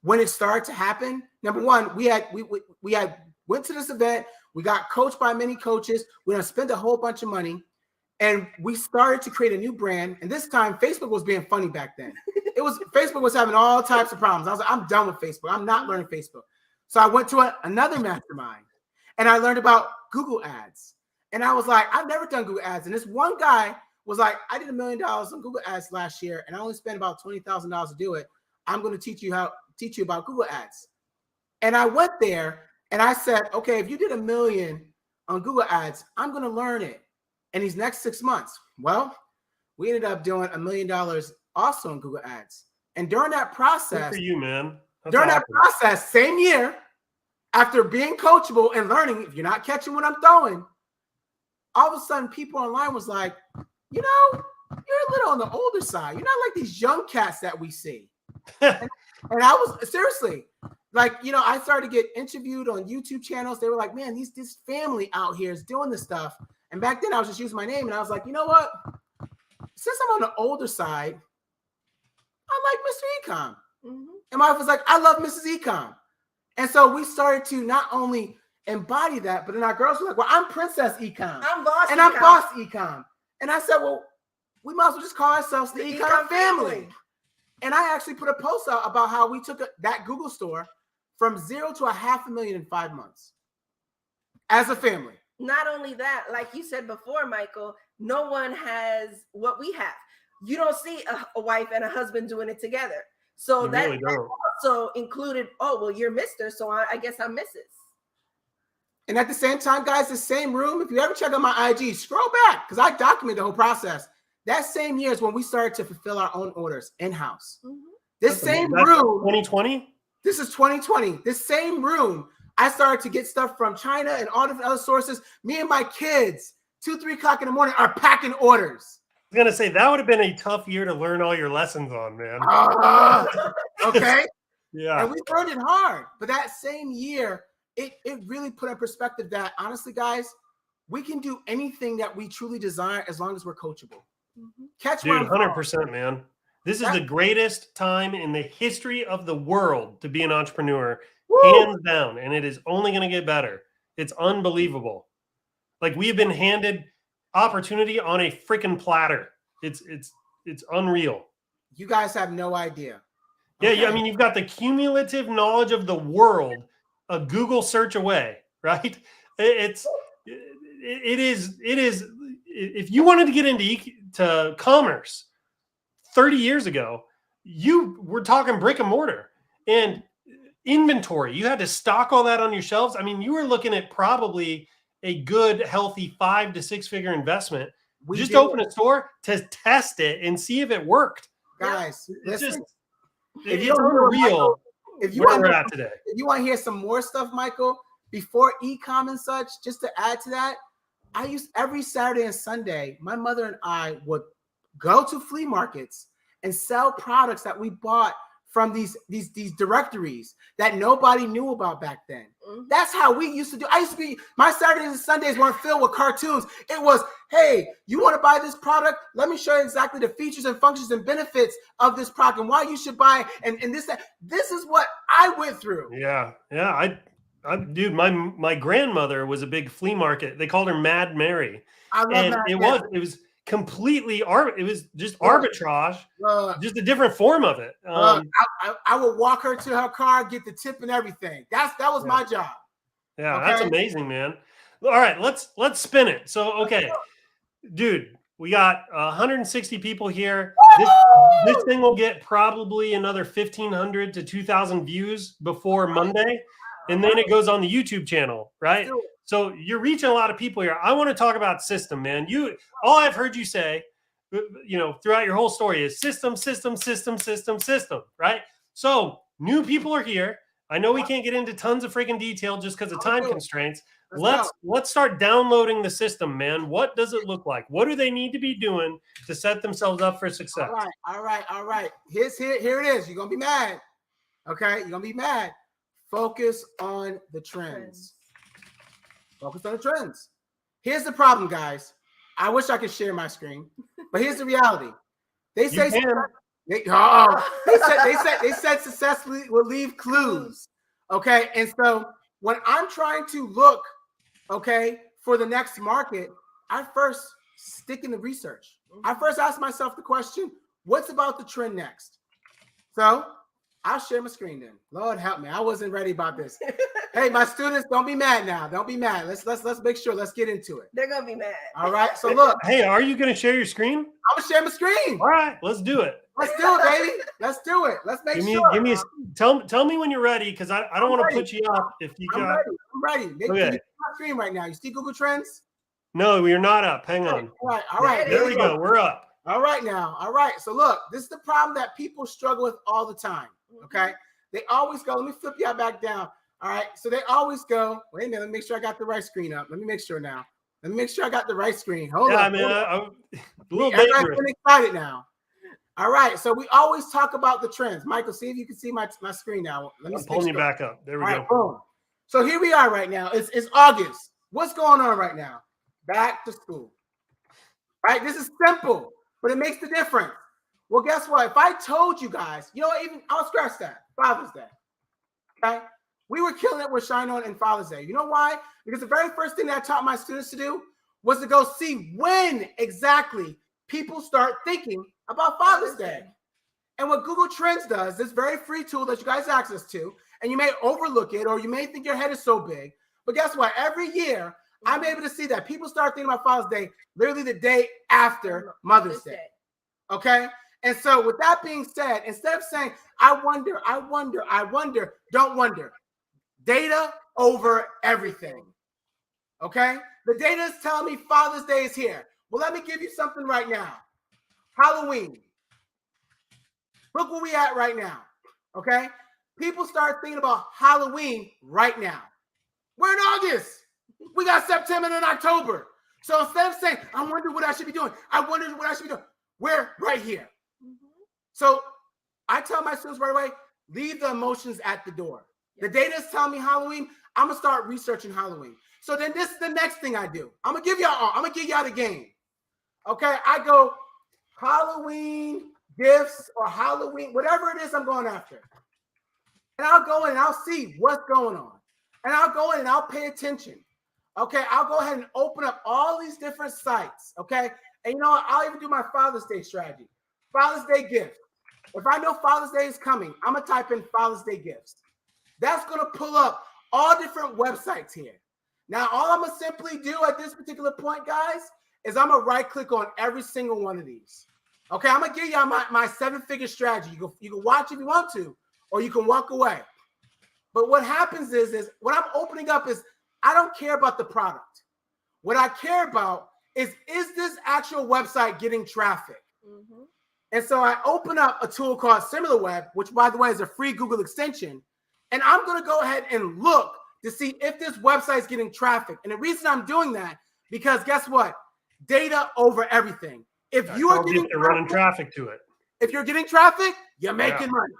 when it started to happen, number one, we went to this event. We got coached by many coaches. We spent a whole bunch of money. And we started to create a new brand. And this time, Facebook was being funny back then. Facebook was having all types of problems. I was like, I'm done with Facebook. I'm not learning Facebook. So I went to another mastermind and I learned about Google Ads. And I was like, I've never done Google Ads. And this one guy was like, I did $1 million on Google Ads last year, and I only spent about $20,000 to do it. I'm going to teach you about Google Ads. And I went there and I said, okay, if you did $1 million on Google Ads, I'm going to learn it in these next 6 months. Well, we ended up doing $1 million also on Google Ads. And during that process, good for you, man. That process, same year, after being coachable and learning, if you're not catching what I'm throwing, all of a sudden people online was like, you know, you're a little on the older side. You're not like these young cats that we see. and I was seriously like, you know, I started to get interviewed on YouTube channels. They were like, man, this family out here is doing this stuff. And back then I was just using my name and I was like, you know what? Since I'm on the older side, I like Mr. Ecom. Mm-hmm. And my wife was like, I love Mrs. Ecom. And so we started to not only embody that, but then our girls were like, well, I'm Princess Ecom. I'm Boss and Ecom. I'm Boss Ecom. And I said, well, we might as well just call ourselves the Ecom family. And I actually put a post out about how we took that Google store from 0 to $500,000 in 5 months as a family. Not only that, like you said before, Michael, no one has what we have. You don't see a wife and a husband doing it together. So that also included, oh, well, you're Mr., so I guess I'm Mrs. And at the same time, guys, the same room, if you ever check out my IG, scroll back, because I documented the whole process. That same year is when we started to fulfill our own orders in-house. Mm-hmm. This same room. 2020? This is 2020. This same room, I started to get stuff from China and all different other sources. Me and my kids, 2, 3 o'clock in the morning, are packing orders. I was going to say, that would have been a tough year to learn all your lessons on, man. Okay. Yeah. And we learned it hard. But that same year, it really put in perspective that, honestly, guys, we can do anything that we truly desire as long as we're coachable. Mm-hmm. Dude, 100%, man. This is the greatest time in the history of the world to be an entrepreneur, hands down, and it is only going to get better. It's unbelievable. Like, we have been handed opportunity on a freaking platter. It's unreal. You guys have no idea. Okay. Yeah, I mean, you've got the cumulative knowledge of the world a Google search away, right? It is. If you wanted to get into commerce 30 years ago, you were talking brick and mortar and inventory. You had to stock all that on your shelves. I mean, you were looking at probably a good, healthy 5 to 6 figure investment. Just open a store to test it and see if it worked. Guys, listen. It's unreal. If you where we're at today. If you want to hear some more stuff, Michael, before eCom and such, just to add to that, I used every Saturday and Sunday, my mother and I would go to flea markets and sell products that we bought from these directories that nobody knew about back then. Mm-hmm. That's how we used to do. My Saturdays and Sundays weren't filled with cartoons. It was, hey, you want to buy this product? Let me show you exactly the features and functions and benefits of this product and why you should buy it. And this, that. This is what I went through. Yeah. Dude, my grandmother was a big flea market. They called her Mad Mary. I love that. It was completely it was just arbitrage, just a different form of it. I would walk her to her car, get the tip and everything. That was my job. Yeah, okay? That's amazing, man. All right, let's spin it. So, okay, dude, we got 160 people here. This thing will get probably another 1,500 to 2,000 views before Monday, and then it goes on the YouTube channel, right? So you're reaching a lot of people here. I want to talk about system, man. All I've heard you say, throughout your whole story is system, right? So new people are here. I know we can't get into tons of freaking detail just because of time constraints. Let's start downloading the system, man. What does it look like? What do they need to be doing to set themselves up for success? All right. Here it is. You're gonna be mad. Okay, you're gonna be mad. Focus on the trends. Focus on the trends. Here's the problem, guys. I wish I could share my screen, but here's the reality. They say they said successfully will leave clues. Okay, and so when I'm trying to look, okay, for the next market, I first stick in the research. I first ask myself the question, what's about the trend next? So I'll share my screen then. Lord help me. I wasn't ready about this. Hey, my students, don't be mad now. Don't be mad. Let's make sure. Let's get into it. They're gonna be mad. All right. So look. Hey, are you gonna share your screen? I'm gonna share my screen. All right, let's do it. Let's do it, baby. Let's do it. Let's make sure. Tell me when you're ready, because I don't want to put you up if you got. I'm ready. Okay. My screen right now. You see Google Trends? No, we are not up. Hang on. All right. There we go. We're up. All right now. All right. So look, this is the problem that people struggle with all the time. Okay. They always go. Let me flip y'all back down. All right. So they always go. Wait a minute. Let me make sure I got the right screen up. Let me make sure now. Let me make sure I got the right screen. Hold on. Man, I'm a little dangerous. I'm excited now. All right. So we always talk about the trends. Michael, see if you can see my screen now. Let me pull you back up. There we go. Boom. So here we are right now. It's August. What's going on right now? Back to school. Right? This is simple, but it makes the difference. Well, guess what? If I told you guys, even I'll scratch that. Father's Day. Okay? We were killing it with ShineOn and Father's Day. You know why? Because the very first thing that I taught my students to do was to go see when exactly people start thinking about Father's Day. And what Google Trends does, this very free tool that you guys have access to, and you may overlook it or you may think your head is so big, but guess what? Every year, I'm able to see that people start thinking about Father's Day literally the day after Mother's Day. Okay? And so with that being said, instead of saying, I wonder, don't wonder. Data over everything. Okay? The data is telling me Father's Day is here. Well, let me give you something right now. Halloween. Look where we at right now. Okay? People start thinking about Halloween right now. We're in August. We got September and October. So instead of saying, I wonder what I should be doing, we're right here. So I tell my students right away, leave the emotions at the door. The data is telling me Halloween. I'm going to start researching Halloween. So then this is the next thing I do. I'm going to give y'all the game. Okay, I go Halloween gifts or Halloween, whatever it is I'm going after. And I'll go in and I'll see what's going on. And I'll go in and I'll pay attention. Okay, I'll go ahead and open up all these different sites. Okay, and you know what? I'll even do my Father's Day strategy. Father's Day gift. If I know Father's Day is coming, I'm going to type in Father's Day gifts. That's going to pull up all different websites here. Now, all I'm going to simply do at this particular point, guys, is I'm going to right click on every single one of these. Okay, I'm going to give y'all my 7-figure strategy. You can watch if you want to, or you can walk away. But what happens is what I'm opening up is I don't care about the product. What I care about is this actual website getting traffic? Mm-hmm. And so I open up a tool called SimilarWeb, which, by the way, is a free Google extension. And I'm going to go ahead and look to see if this website is getting traffic. And the reason I'm doing that, because guess what? Data over everything. If you are running traffic to it, if you're getting traffic, you're making money.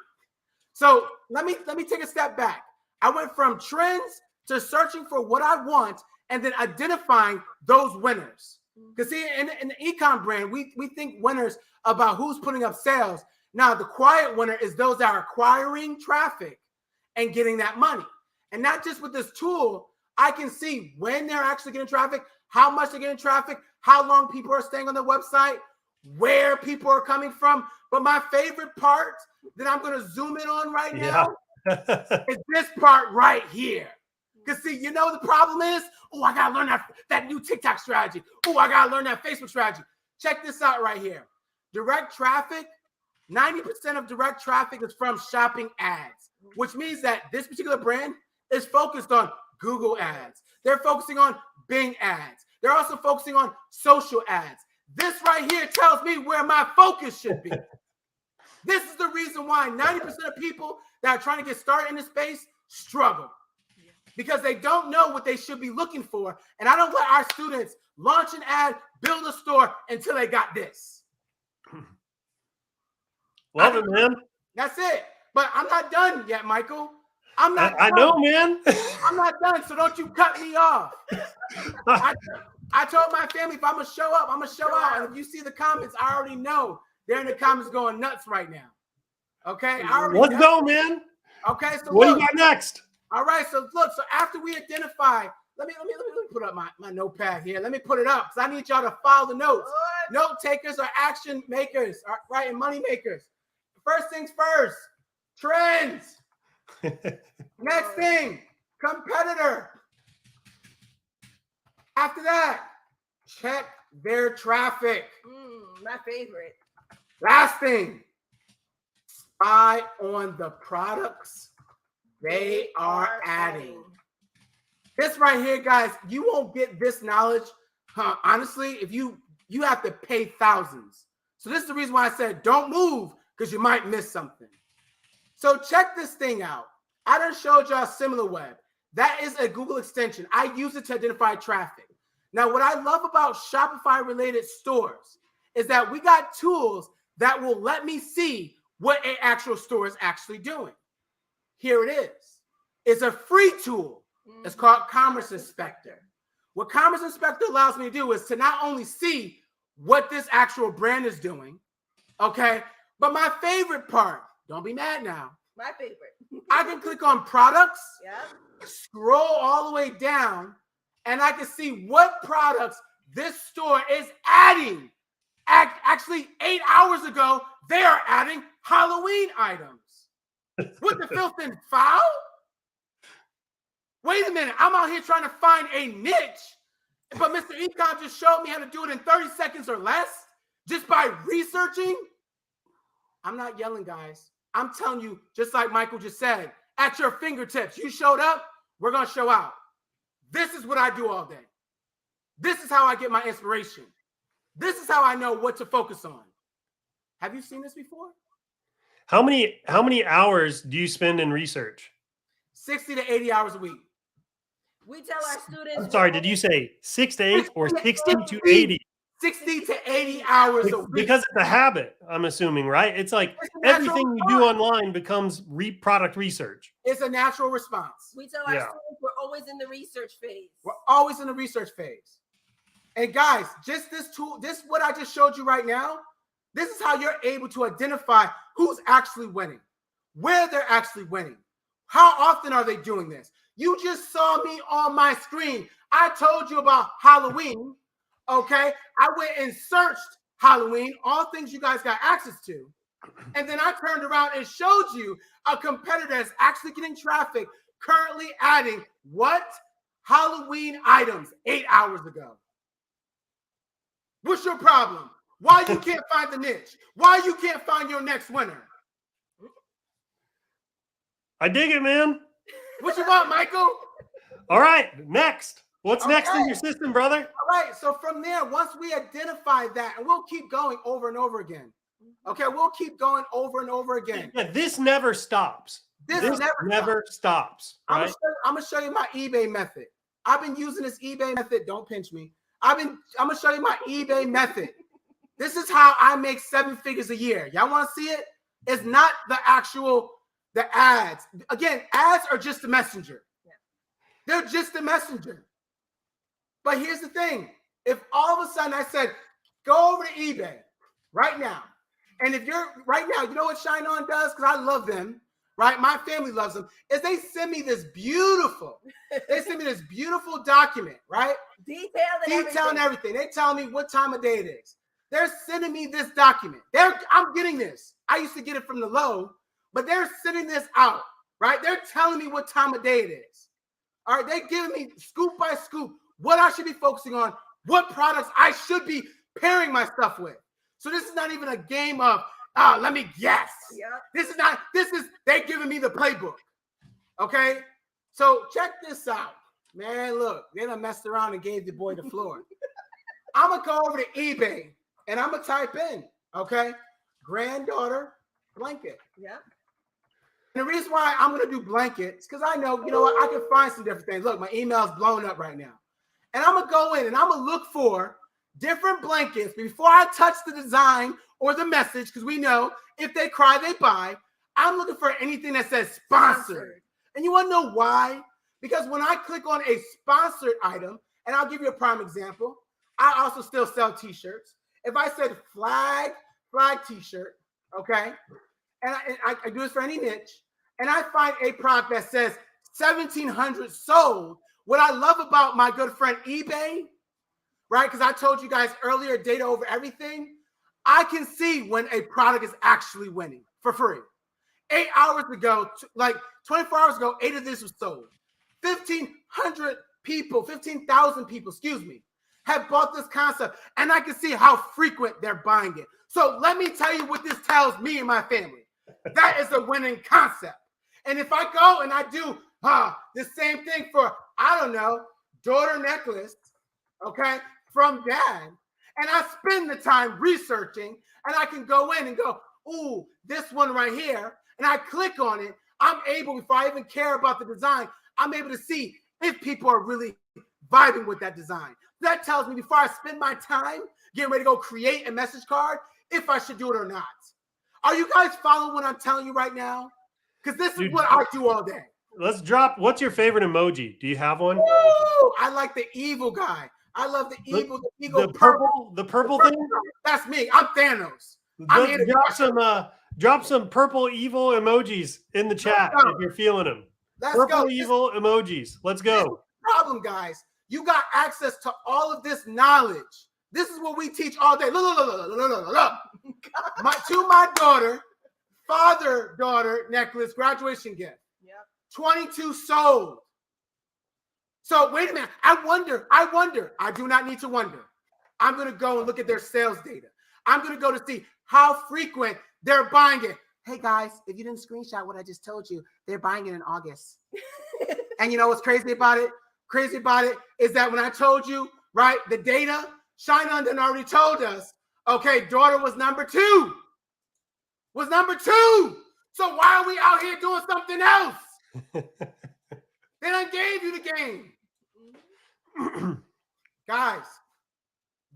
So let me take a step back. I went from trends to searching for what I want and then identifying those winners. Because see, in the eCom brand, we think winners about who's putting up sales. Now, the quiet winner is those that are acquiring traffic and getting that money. And not just with this tool, I can see when they're actually getting traffic, how much they're getting traffic, how long people are staying on the website, where people are coming from. But my favorite part that I'm going to zoom in on right now is this part right here. Because see, you know the problem is, oh, I got to learn that new TikTok strategy. Oh, I got to learn that Facebook strategy. Check this out right here. Direct traffic, 90% of direct traffic is from shopping ads, which means that this particular brand is focused on Google ads. They're focusing on Bing ads. They're also focusing on social ads. This right here tells me where my focus should be. This is the reason why 90% of people that are trying to get started in this space struggle, because they don't know what they should be looking for. And I don't let our students launch an ad, build a store until they got this. Love it, man. That's it. But I'm not done yet, Michael. I'm not I know, man. I'm not done, so don't you cut me off. I told my family if I'm going to show up, I'm going to show out. And if you see the comments, I already know they're in the comments going nuts right now. Okay? Let's go, man. Okay, so what do you got next? All right, so look, so after we identify, let me put up my notepad here. Let me put it up because I need y'all to follow the notes. Note takers are action makers, right, and money makers. First things first, trends. Next thing, competitor. After that, check their traffic. My favorite. Last thing, spy on the products they are adding. This right here, guys, you won't get this knowledge, honestly, if you have to pay thousands. So this is the reason why I said don't move, because you might miss something. So check this thing out. I done showed y'all SimilarWeb. That is a Google extension. I use it to identify traffic. Now, what I love about Shopify-related stores is that we got tools that will let me see what an actual store is actually doing. Here it is. It's a free tool. It's called Commerce Inspector. What Commerce Inspector allows me to do is to not only see what this actual brand is doing, okay, but my favorite part, don't be mad now. My favorite. I can click on products, Yep. scroll all the way down, and I can see what products this store is adding. Actually, 8 hours ago, they are adding Halloween items. What the filth and foul? Wait a minute, I'm out here trying to find a niche, but Mr. Ecom just showed me how to do it in 30 seconds or less just by researching. I'm not yelling, guys. I'm telling you, just like Michael just said, at your fingertips. You showed up, we're going to show out. This is what I do all day. This is how I get my inspiration. This is how I know what to focus on. Have you seen this before? How many hours do you spend in research? 60 to 80 hours a week. We tell our students. I'm sorry, did you say 6 to 8 or 60 to 80? 60 to 80 hours a week. Because it's a habit, I'm assuming, right? It's like everything you do online becomes product research. It's a natural response. We tell our students we're always in the research phase. We're always in the research phase. And guys, just this tool, this what I just showed you right now, this is how you're able to identify who's actually winning, where they're actually winning. How often are they doing this? You just saw me on my screen. I told you about Halloween, okay? I went and searched Halloween, all things you guys got access to. And then I turned around and showed you a competitor that's actually getting traffic, currently adding what? Halloween items 8 hours ago. What's your problem? Why you can't find the niche? Why you can't find your next winner? I dig it, man. What you want, Michael? All right, next. What's next in your system, brother? All right, so from there, once we identify that, and we'll keep going over and over again. Okay, we'll keep going over and over again. Yeah, this never stops. This never stops. Right? I'm gonna show you my eBay method. I've been using this eBay method. Don't pinch me. I'm gonna show you my eBay method. This is how I make 7 figures a year. Y'all want to see it? It's not the ads. Again, ads are just the messenger. Yeah. They're just the messenger. But here's the thing. If all of a sudden I said, go over to eBay right now. And if you're right now, you know what ShineOn does? Because I love them. right? My family loves them. Is they send me this beautiful document, right? Detailing everything. They tell me what time of day it is. They're sending me this document. I'm getting this. I used to get it from the low, but they're sending this out, right? They're telling me what time of day it is. All right, they're giving me scoop by scoop what I should be focusing on, what products I should be pairing my stuff with. So this is not even a game of, let me guess. Yeah. They're giving me the playbook. Okay? So check this out. Man, look, they done messed around and gave the boy the floor. I'm going to go over to eBay and I'm going to type in, okay, granddaughter blanket. Yeah. And the reason why I'm going to do blankets, because I know, you know what, I can find some different things. Look, my email's blown up right now. And I'm going to go in and I'm going to look for different blankets before I touch the design or the message, because we know if they cry, they buy. I'm looking for anything that says sponsored. And you want to know why? Because when I click on a sponsored item, and I'll give you a prime example, I also still sell t-shirts. If I said flag t-shirt, okay, and I do this for any niche, and I find a product that says 1,700 sold, what I love about my good friend eBay, right, because I told you guys earlier, data over everything, I can see when a product is actually winning for free. 8 hours ago, like 24 hours ago, 8 of this was sold. 1,500 people, 15,000 people, excuse me, have bought this concept, and I can see how frequent they're buying it. So let me tell you what this tells me and my family. That is a winning concept. And if I go and I do the same thing for, I don't know, daughter necklace, okay, from dad, and I spend the time researching, and I can go in and go, ooh, this one right here, and I click on it, I'm able, before I even care about the design, I'm able to see if people are really vibing with that design. That tells me before I spend my time getting ready to go create a message card, if I should do it or not. Are you guys following what I'm telling you right now? Because this is what I do all day. Let's drop. What's your favorite emoji? Do you have one? Ooh, I like the evil guy. I love the evil, the purple thing. That's me. I'm Thanos. I'm here to drop some purple evil emojis in the chat if you're feeling them. Purple evil emojis. Let's go. This is the problem, guys. You got access to all of this knowledge. This is what we teach all day. Look. My daughter, father-daughter necklace graduation gift. Yep. 22 sold. So wait a minute. I wonder. I do not need to wonder. I'm going to go and look at their sales data. I'm going to go to see how frequent they're buying it. Hey guys, if you didn't screenshot what I just told you, they're buying it in August. And you know what's crazy about it? Crazy about it is that when I told you, right, the data, ShineOn done already told us, okay, daughter was number 2. So why are we out here doing something else? They done gave you the game. Guys,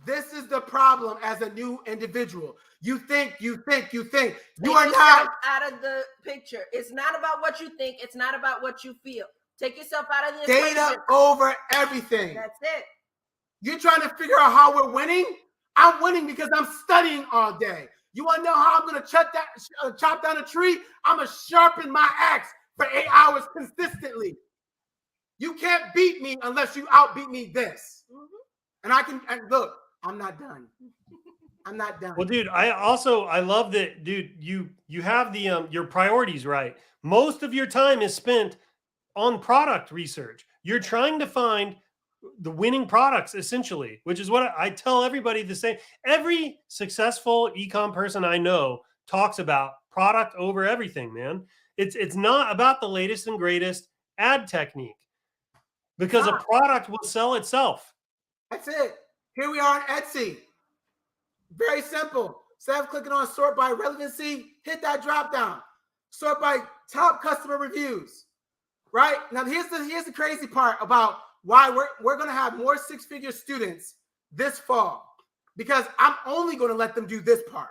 this is the problem as a new individual. You think. You are not out of the picture. It's not about what you think. It's not about what you feel. Take yourself out of the data over everything. That's it. You're trying to figure out how we're winning? I'm winning because I'm studying all day. You want to know how I'm going to chop down a tree? I'm going to sharpen my axe for 8 hours consistently. You can't beat me unless you outbeat me this. Mm-hmm. And look, I'm not done. I'm not done. Well, dude, I love that, dude, you have the your priorities right. Most of your time is spent on product research. You're trying to find the winning products, essentially, which is what I tell everybody the same. Every successful e-com person I know talks about product over everything, man. It's not about the latest and greatest ad technique, because a product will sell itself. That's it. Here we are on Etsy. Very simple. Instead of clicking on sort by relevancy, hit that drop down. Sort by top customer reviews. Right? Now here's the crazy part about why we're going to have more six-figure students this fall, because I'm only going to let them do this part.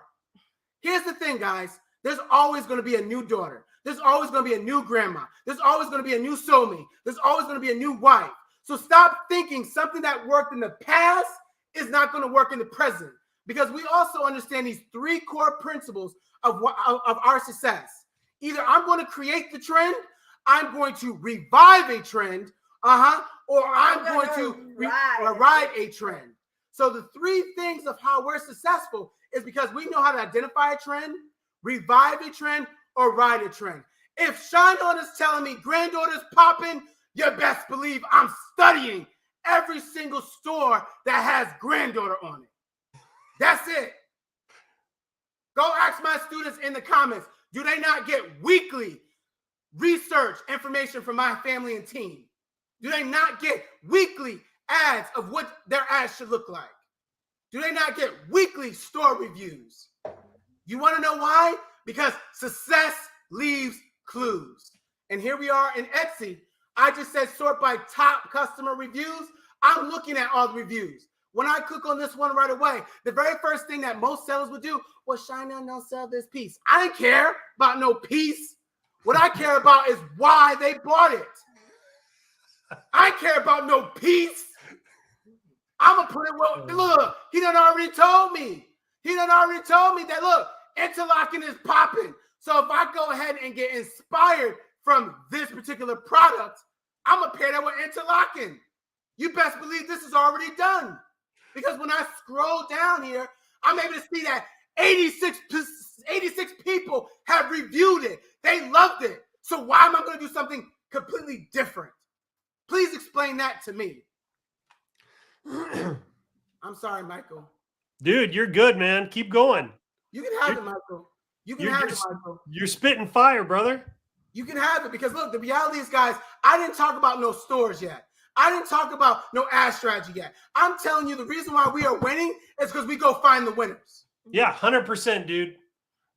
Here's the thing, guys. There's always going to be a new daughter. There's always going to be a new grandma. There's always going to be a new soulmate. There's always going to be a new wife. So stop thinking something that worked in the past is not going to work in the present, because we also understand these 3 core principles of our success. Either I'm going to create the trend, I'm going to revive a trend, or I'm going to ride a trend. So the three things of how we're successful is because we know how to identify a trend, revive a trend, or ride a trend. If ShineOn is telling me granddaughter's popping, you best believe I'm studying every single store that has granddaughter on it. That's it. Go ask my students in the comments, do they not get weekly research information from my family and team? Do they not get weekly ads of what their ads should look like? Do they not get weekly store reviews? You want to know why? Because success leaves clues. And here we are in Etsy. I just said sort by top customer reviews. I'm looking at all the reviews. When I click on this one right away, the very first thing that most sellers would do was ShineOn don't sell this piece. I didn't care about no piece. What I care about is why they bought it. I care about no piece. I'm going to put it, well, look, he done already told me. He done already told me that, look, interlocking is popping. So if I go ahead and get inspired from this particular product, I'm going to pair that with interlocking. You best believe this is already done. Because when I scroll down here, I'm able to see that 86 people have reviewed it. They loved it. So why am I going to do something completely different? Please explain that to me. I'm sorry, Michael. Dude, you're good, man. Keep going. You can have it, Michael. You can have it, Michael. You're spitting fire, brother. You can have it because, look, the reality is, guys, I didn't talk about no stores yet. I didn't talk about no ad strategy yet. I'm telling you the reason why we are winning is because we go find the winners. Yeah, 100%, dude.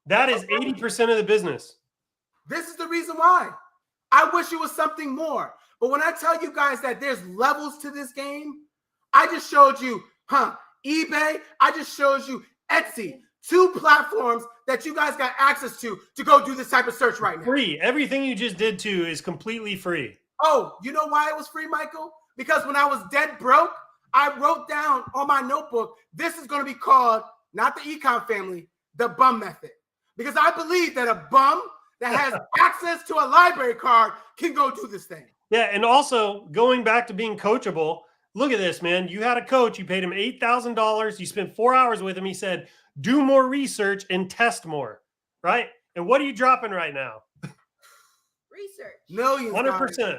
That is 80% of the business. This is the reason why. I wish it was something more. But when I tell you guys that there's levels to this game, I just showed you, eBay. I just showed you Etsy. 2 platforms that you guys got access to go do this type of search right now. Free. Everything you just did too is completely free. Oh, you know why it was free, Michael? Because when I was dead broke, I wrote down on my notebook, this is going to be called, not the eCom family, the bum method. Because I believe that a bum that has access to a library card can go do this thing. Yeah, and also going back to being coachable, look at this, man. You had a coach. You paid him $8,000. You spent 4 hours with him. He said, do more research and test more, right? And what are you dropping right now? Research. Millions. 100%. Guys.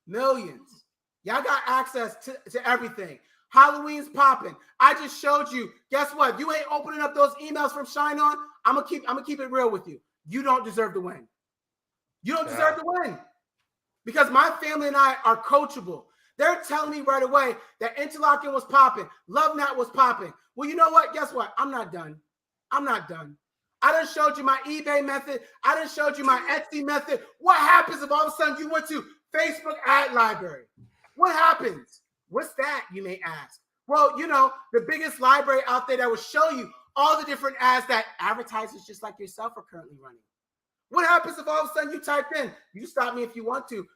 Millions. Y'all got access to everything. Halloween's popping. I just showed you. Guess what? If you ain't opening up those emails from ShineOn, I'm gonna keep it real with you. You don't deserve to win. You don't deserve to win. Because my family and I are coachable. They're telling me right away that interlocking was popping. Love Knot was popping. Well, you know what? Guess what? I'm not done. I'm not done. I done showed you my eBay method. I done showed you my Etsy method. What happens if all of a sudden you went to Facebook ad library? What happens? What's that, you may ask? Well, you know, the biggest library out there that will show you all the different ads that advertisers just like yourself are currently running. What happens if all of a sudden you type in, you stop me if you want to,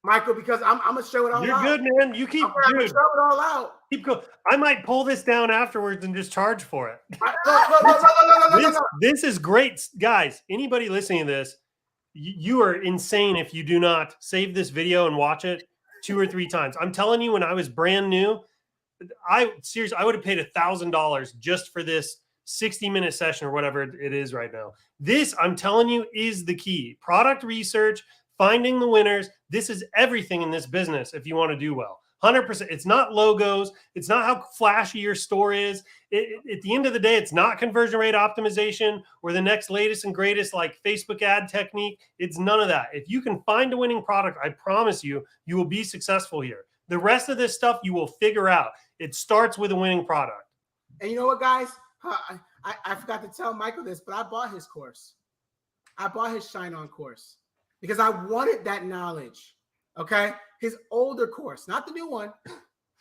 Michael, because I'm going to show it all out. You're good, man. You keep show it all out. Keep going. I might pull this down afterwards and just charge for it. This is great. Guys, anybody listening to this, you are insane if you do not save this video and watch it 2 or 3 times. I'm telling you, when I was brand new, I would have paid $1,000 just for this 60-minute session or whatever it is right now. This, I'm telling you, is the key. Product research, finding the winners. This is everything in this business if you want to do well. 100%. It's not logos. It's not how flashy your store is. At the end of the day, it's not conversion rate optimization or the next latest and greatest like Facebook ad technique. It's none of that. If you can find a winning product, I promise you, you will be successful here. The rest of this stuff you will figure out. It starts with a winning product. And you know what, guys? I forgot to tell Michael this, but I bought his course. I bought his ShineOn course because I wanted that knowledge. Okay, his older course, not the new one.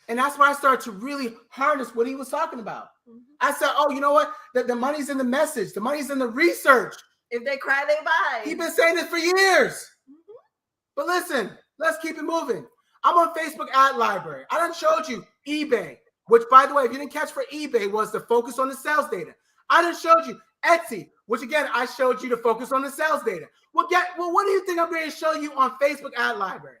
And that's where I started to really harness what he was talking about. I said, oh, you know what? The money's in the message. The money's in the research. If they cry, they buy. He's been saying this for years. But listen, let's keep it moving. I'm on Facebook ad library. I done showed you eBay, which, by the way, if you didn't catch for eBay, was the focus on the sales data. I done showed you Etsy, which again, I showed you to focus on the sales data. Well, what do you think I'm going to show you on Facebook Ad Library?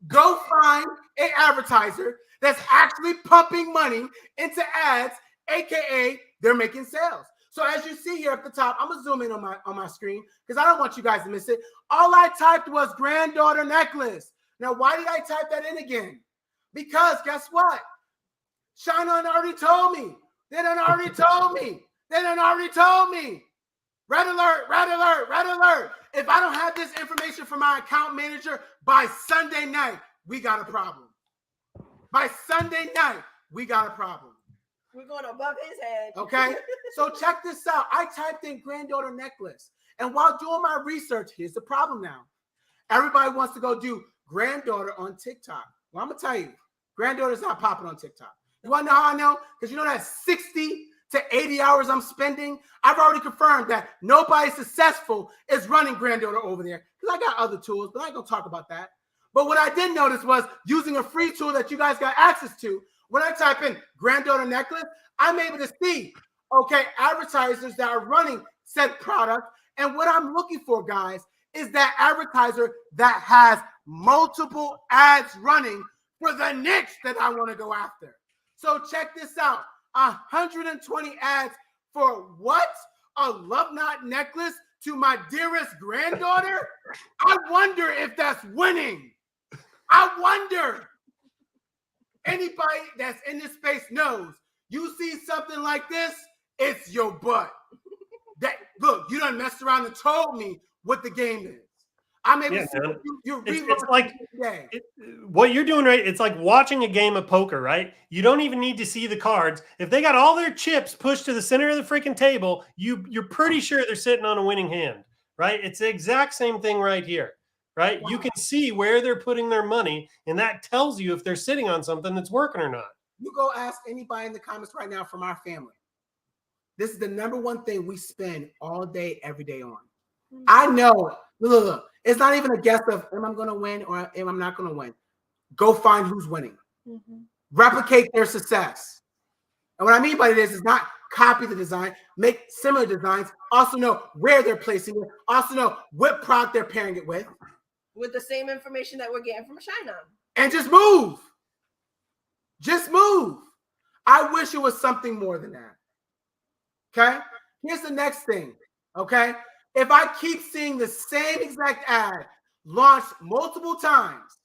Go find an advertiser that's actually pumping money into ads, aka they're making sales. So as you see here at the top, I'm gonna zoom in on my screen because I don't want you guys to miss it. All I typed was granddaughter necklace. Now, why did I type that in again? Because guess what? ShineOn already told me. They done already told me. They done already told me. Red alert, red alert, red alert. If I don't have this information from my account manager by Sunday night, we got a problem. By Sunday night, we got a problem. We're going above his head. Okay? So check this out. I typed in granddaughter necklace. And while doing my research, here's the problem now. Everybody wants to go do granddaughter on TikTok. Well, I'm going to tell you, granddaughter's not popping on TikTok. You want to know how I know? Because you know that 60 to 80 hours I'm spending, I've already confirmed that nobody successful is running granddaughter over there. Because I got other tools, but I ain't going to talk about that. But what I did notice was using a free tool that you guys got access to. When I type in granddaughter necklace, I'm able to see, okay, advertisers that are running said product. And what I'm looking for, guys, is that advertiser that has multiple ads running for the niche that I want to go after. So check this out. 120 ads for what? A love knot necklace to my dearest granddaughter? I wonder if that's winning. I wonder. Anybody that's in this space knows you see something like this, it's your butt. That look, you done messed around and told me what the game is. I'm able to see it's like what you're doing, right? It's like watching a game of poker, right? You don't even need to see the cards. If they got all their chips pushed to the center of the freaking table, you're pretty sure they're sitting on a winning hand, right? It's the exact same thing right here, right? Wow. You can see where they're putting their money, and that tells you if they're sitting on something that's working or not. You go ask anybody in the comments right now from our family. This is the number one thing we spend all day, every day on. I know. Look. It's not even a guess of am I going to win or am I not going to win. Go find who's winning. Mm-hmm. Replicate their success. And what I mean by this is not copy the design, make similar designs. Also know where they're placing it. Also know what product they're pairing it with. With the same information that we're getting from ShineOn. And just move. Just move. I wish it was something more than that. Okay? Here's the next thing. Okay? If I keep seeing the same exact ad launched multiple times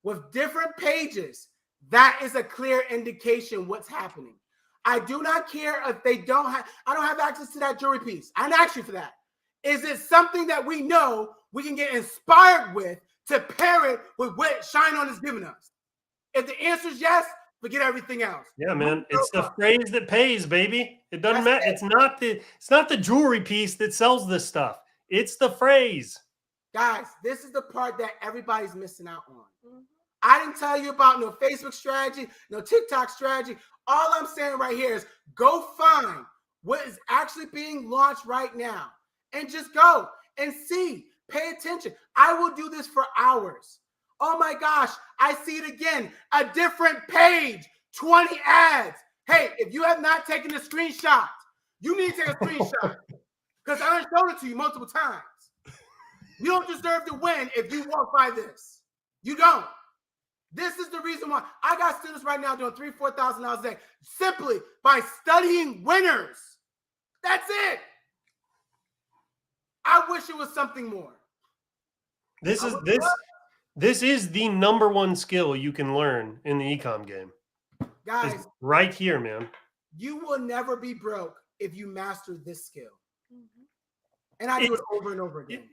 with different pages, that is a clear indication what's happening. I do not care if they don't have, I don't have access to that jewelry piece. I didn't ask you for that. Is it something that we know we can get inspired with to pair it with what ShineOn is giving us? If the answer is yes, forget everything else. Yeah, man. It's the phrase that pays, baby. It doesn't matter. It's not the jewelry piece that sells this stuff. It's the phrase. Guys, this is the part that everybody's missing out on. Mm-hmm. I didn't tell you about no Facebook strategy, no TikTok strategy. All I'm saying right here is go find what is actually being launched right now and just go and see. Pay attention. I will do this for hours. Oh my gosh, I see it again. A different page, 20 ads. Hey, if you have not taken a screenshot, you need to take a screenshot because I done showed it to you multiple times. You don't deserve to win if you walk by this. You don't. This is the reason why I got students right now doing $3,000, $4,000 a day simply by studying winners. That's it. I wish it was something more. This is the number one skill you can learn in the e-com game. Guys, it's right here, man. You will never be broke if you master this skill. And I do it over and over again.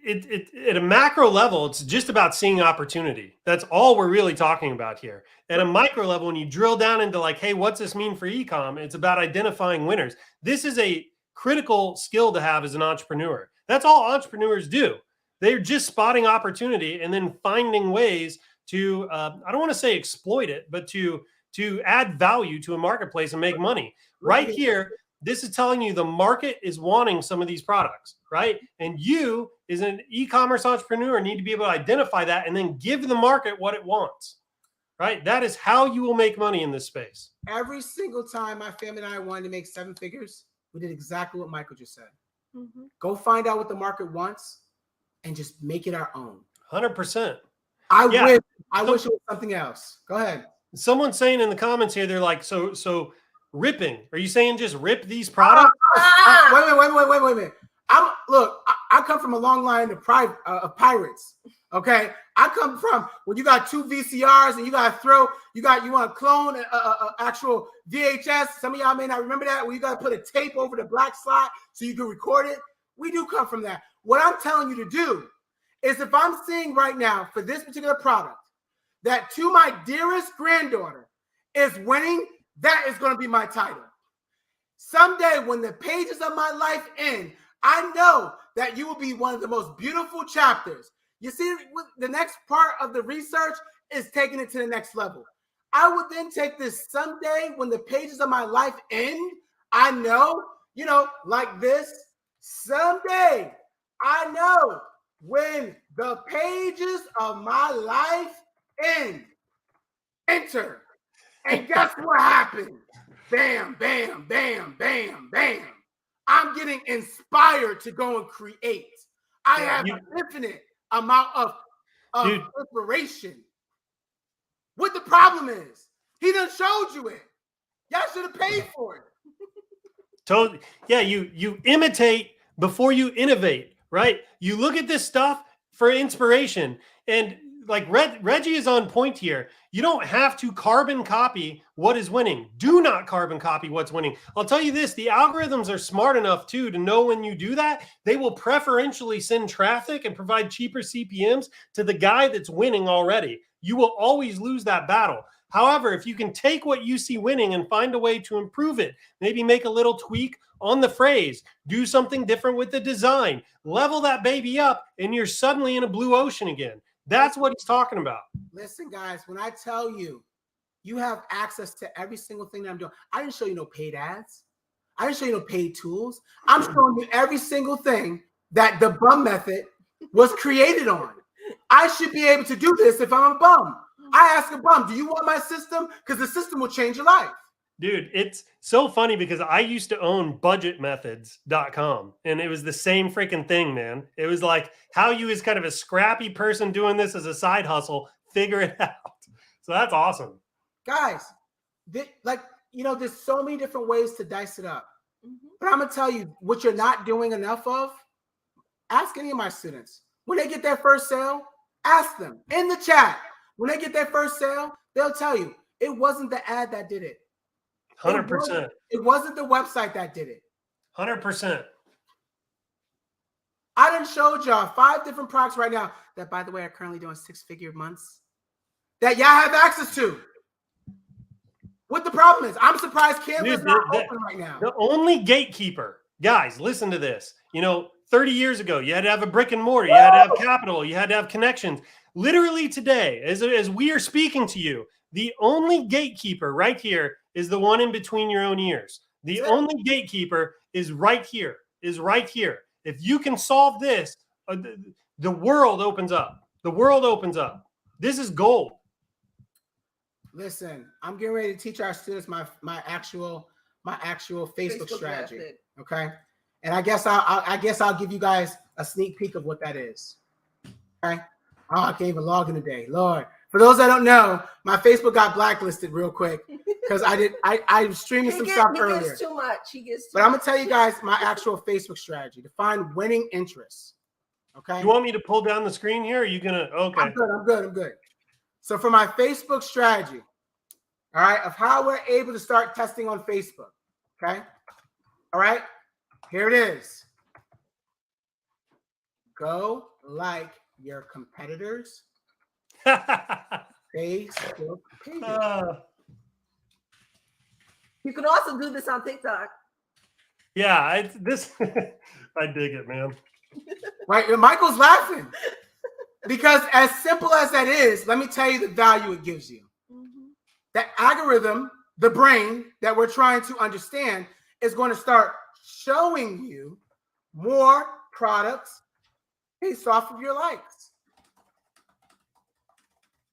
At a macro level, it's just about seeing opportunity. That's all we're really talking about here. At a micro level, when you drill down into like, hey, what's this mean for e-com? It's about identifying winners. This is a critical skill to have as an entrepreneur. That's all entrepreneurs do. They're just spotting opportunity and then finding ways to, I don't want to say exploit it, but to add value to a marketplace and make money. Right here, this is telling you the market is wanting some of these products, right? And you, as an e-commerce entrepreneur, need to be able to identify that and then give the market what it wants, right? That is how you will make money in this space. Every single time my family and I wanted to make 7 figures, we did exactly what Michael just said. Go find out what the market wants and just make it our own. 100%. I wish it was something else. Go ahead. Someone's saying in the comments here, they're like, so ripping. Are you saying just rip these products? Wait a minute. I come from a long line of pirates. Okay, I come from when you got 2 VCRs and you want to clone an actual VHS. Some of y'all may not remember that. Where you got to put a tape over the black slot so you can record it. We do come from that. What I'm telling you to do is, if I'm seeing right now for this particular product that to my dearest granddaughter is winning, that is going to be my title. Someday when the pages of my life end, I know that you will be one of the most beautiful chapters. You see, the next part of the research is taking it to the next level. I would then take this someday when the pages of my life end. I know, like this, someday, I know when the pages of my life end. Enter. And guess what happened? Bam, bam, bam, bam, bam. I'm getting inspired to go and create. I have an infinite amount of inspiration. What the problem is, he done showed you it. Y'all should have paid for it. Totally. Yeah, you imitate before you innovate, right? You look at this stuff for inspiration, and like Reggie is on point here. You don't have to carbon copy what is winning. Do not carbon copy what's winning. I'll tell you this, the algorithms are smart enough too to know when you do that, they will preferentially send traffic and provide cheaper CPMs to the guy that's winning already. You will always lose that battle. However, if you can take what you see winning and find a way to improve it, maybe make a little tweak on the phrase, do something different with the design, level that baby up, and you're suddenly in a blue ocean again. That's what he's talking about. Listen, guys, when I tell you, you have access to every single thing that I'm doing. I didn't show you no paid ads. I didn't show you no paid tools. I'm showing you every single thing that the bum method was created on. I should be able to do this if I'm a bum. I ask a bum, do you want my system? Because the system will change your life. Dude, it's so funny because I used to own budgetmethods.com and it was the same freaking thing, man. It was like how you as kind of a scrappy person doing this as a side hustle, figure it out. So that's awesome. Guys, there's so many different ways to dice it up. But I'm going to tell you what you're not doing enough of. Ask any of my students. When they get their first sale, ask them in the chat. When they get their first sale, they'll tell you it wasn't the ad that did it. 100%. It wasn't the website that did it. 100%. I done showed y'all 5 different products right now that, by the way, are currently doing 6-figure months that y'all have access to. What the problem is, I'm surprised Canva's not open right now. The only gatekeeper, guys, listen to this. 30 years ago, you had to have a brick and mortar. You had to have capital. You had to have connections. Literally today, as we are speaking to you, the only gatekeeper right here is the one in between your own ears. The only gatekeeper is right here, If you can solve this, the world opens up. The world opens up. This is gold. Listen, I'm getting ready to teach our students my actual Facebook strategy. Method. Okay. And I guess I'll give you guys a sneak peek of what that is. Okay. Oh, I can't even log in today. Lord. For those that don't know, my Facebook got blacklisted real quick because I was streaming some stuff earlier. He gets too much. But I'm gonna tell you guys my actual Facebook strategy to find winning interests. Okay. You want me to pull down the screen here? Or are you gonna? Okay. I'm good. So for my Facebook strategy, all right, of how we're able to start testing on Facebook. Okay. All right. Here it is. Go like your competitors. Facebook pages. You can also do this on TikTok. Yeah, I dig it, man. Right, Michael's laughing because as simple as that is, let me tell you the value it gives you. That algorithm, the brain that we're trying to understand, is going to start showing you more products based off of your likes.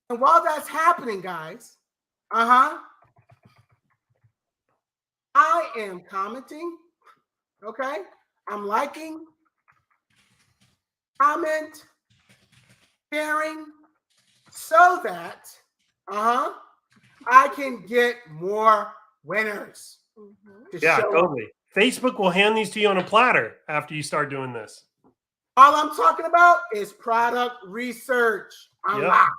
And while that's happening, guys, I am commenting, okay? I'm liking, comment, sharing, so that I can get more winners. Mm-hmm. Yeah, totally. Facebook will hand these to you on a platter after you start doing this. All I'm talking about is product research. Unlock.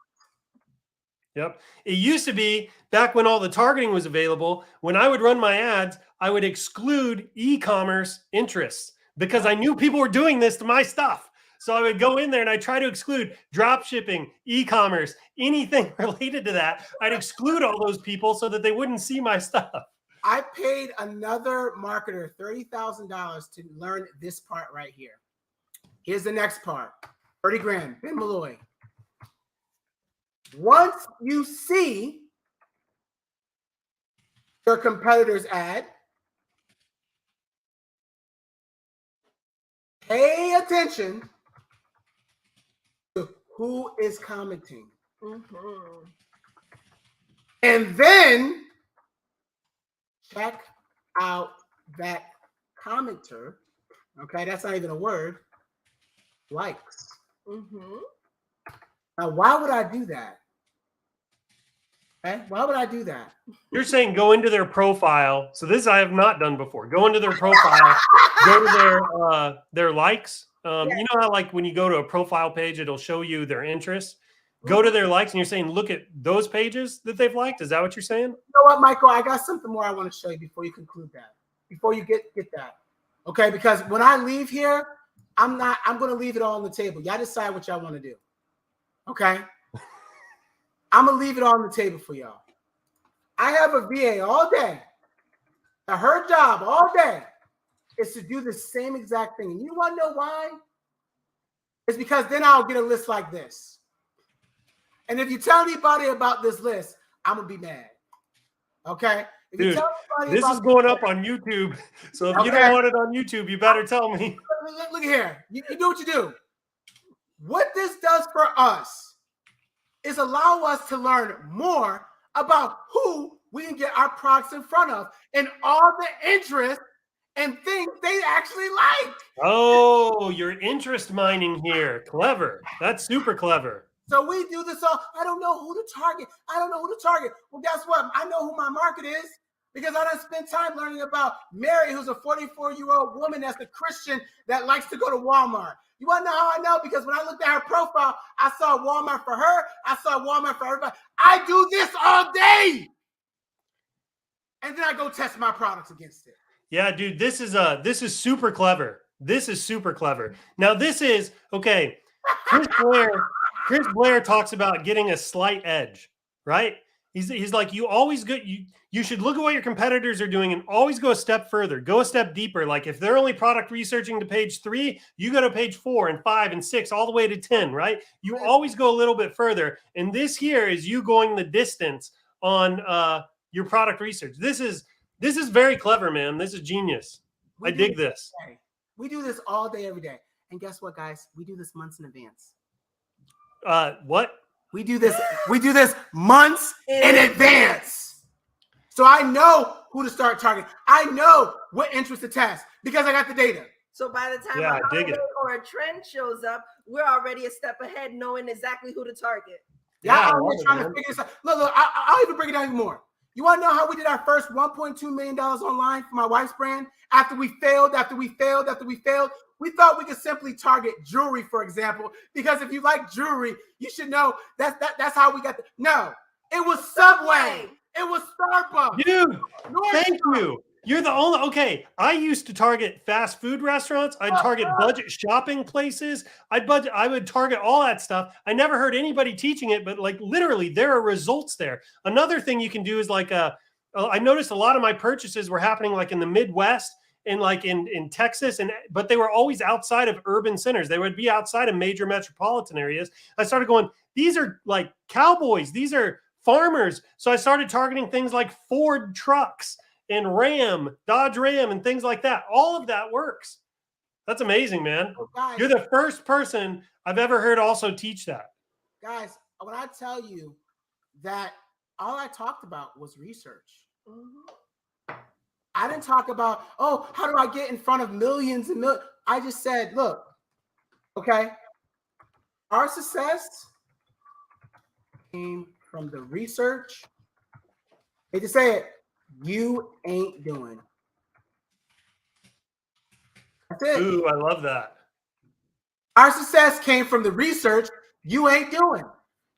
Yep. It used to be back when all the targeting was available, when I would run my ads, I would exclude e-commerce interests because I knew people were doing this to my stuff. So I would go in there and I try to exclude drop shipping, e-commerce, anything related to that. I'd exclude all those people so that they wouldn't see my stuff. I paid another marketer $30,000 to learn this part right here. Here's the next part. 30 grand, Ben Malloy. Once you see your competitor's ad, pay attention to who is commenting. Mm-hmm. And then check out that commenter. Okay, that's not even a word. Likes. Mm-hmm. Now, why would I do that? Okay, why would I do that? You're saying go into their profile. So this I have not done before. Go into their profile, go to their likes. You know how like when you go to a profile page, it'll show you their interests. Go to their likes, and you're saying look at those pages that they've liked. Is that what you're saying? You know what, Michael? I got something more I want to show you before you conclude that. Before you get that, okay? Because when I leave here, I'm going to leave it all on the table. Y'all decide what y'all want to do. Okay? I'm going to leave it all on the table for y'all. I have a VA all day. Now, her job all day is to do the same exact thing. And you want to know why? It's because then I'll get a list like this. And if you tell anybody about this list, I'm going to be mad. Okay? If Dude, this is going up on YouTube. So if you don't want it on YouTube, you better tell me. Look here. You do what you do. What this does for us is allow us to learn more about who we can get our products in front of and all the interest and things they actually like. Oh, you're interest mining here. Clever. That's super clever. So we do this all. I don't know who to target. Well, guess what? I know who my market is because I done spent time learning about Mary, who's a 44-year-old woman that's a Christian that likes to go to Walmart. You want to know how I know? Because when I looked at her profile, I saw Walmart for her. I saw Walmart for everybody. I do this all day. And then I go test my products against it. Yeah, dude, this is super clever. This is super clever. Now this is, okay, Chris Blair talks about getting a slight edge, right? He's like, you should look at what your competitors are doing and always go a step further, go a step deeper. Like if they're only product researching to page 3, you go to page 4 and 5 and 6, all the way to 10, right? You always go a little bit further. And this here is you going the distance on your product research. This is very clever, man. This is genius. I dig this. We do this all day, every day. And guess what, guys? We do this months in advance. What? We do this months in advance. So I know who to start targeting. I know what interest to test because I got the data. So by the time a holiday or a trend shows up, we're already a step ahead, knowing exactly who to target. Yeah, I'm trying to figure this out. Look, I'll even break it down even more. You want to know how we did our first $1.2 million online for my wife's brand? After we failed, we thought we could simply target jewelry, for example, because if you like jewelry, you should know that's how we got the. No, it was Subway. It was Starbucks. Dude, thank you. You're the only, okay. I used to target fast food restaurants. I'd target budget shopping places. I would target all that stuff. I never heard anybody teaching it, but like literally there are results there. Another thing you can do is like, I noticed a lot of my purchases were happening like in the Midwest and like in Texas, but they were always outside of urban centers. They would be outside of major metropolitan areas. I started going, these are like cowboys. These are farmers. So I started targeting things like Ford trucks and Dodge Ram and things like that. All of that works. That's amazing, man. Oh, guys, you're the first person I've ever heard also teach that. Guys, when I tell you that all I talked about was research, I didn't talk about, oh, how do I get in front of millions and millions? I just said, look, okay, our success came from the research. Hate to say it, you ain't doing. That's it. Ooh, I love that. Our success came from the research you ain't doing.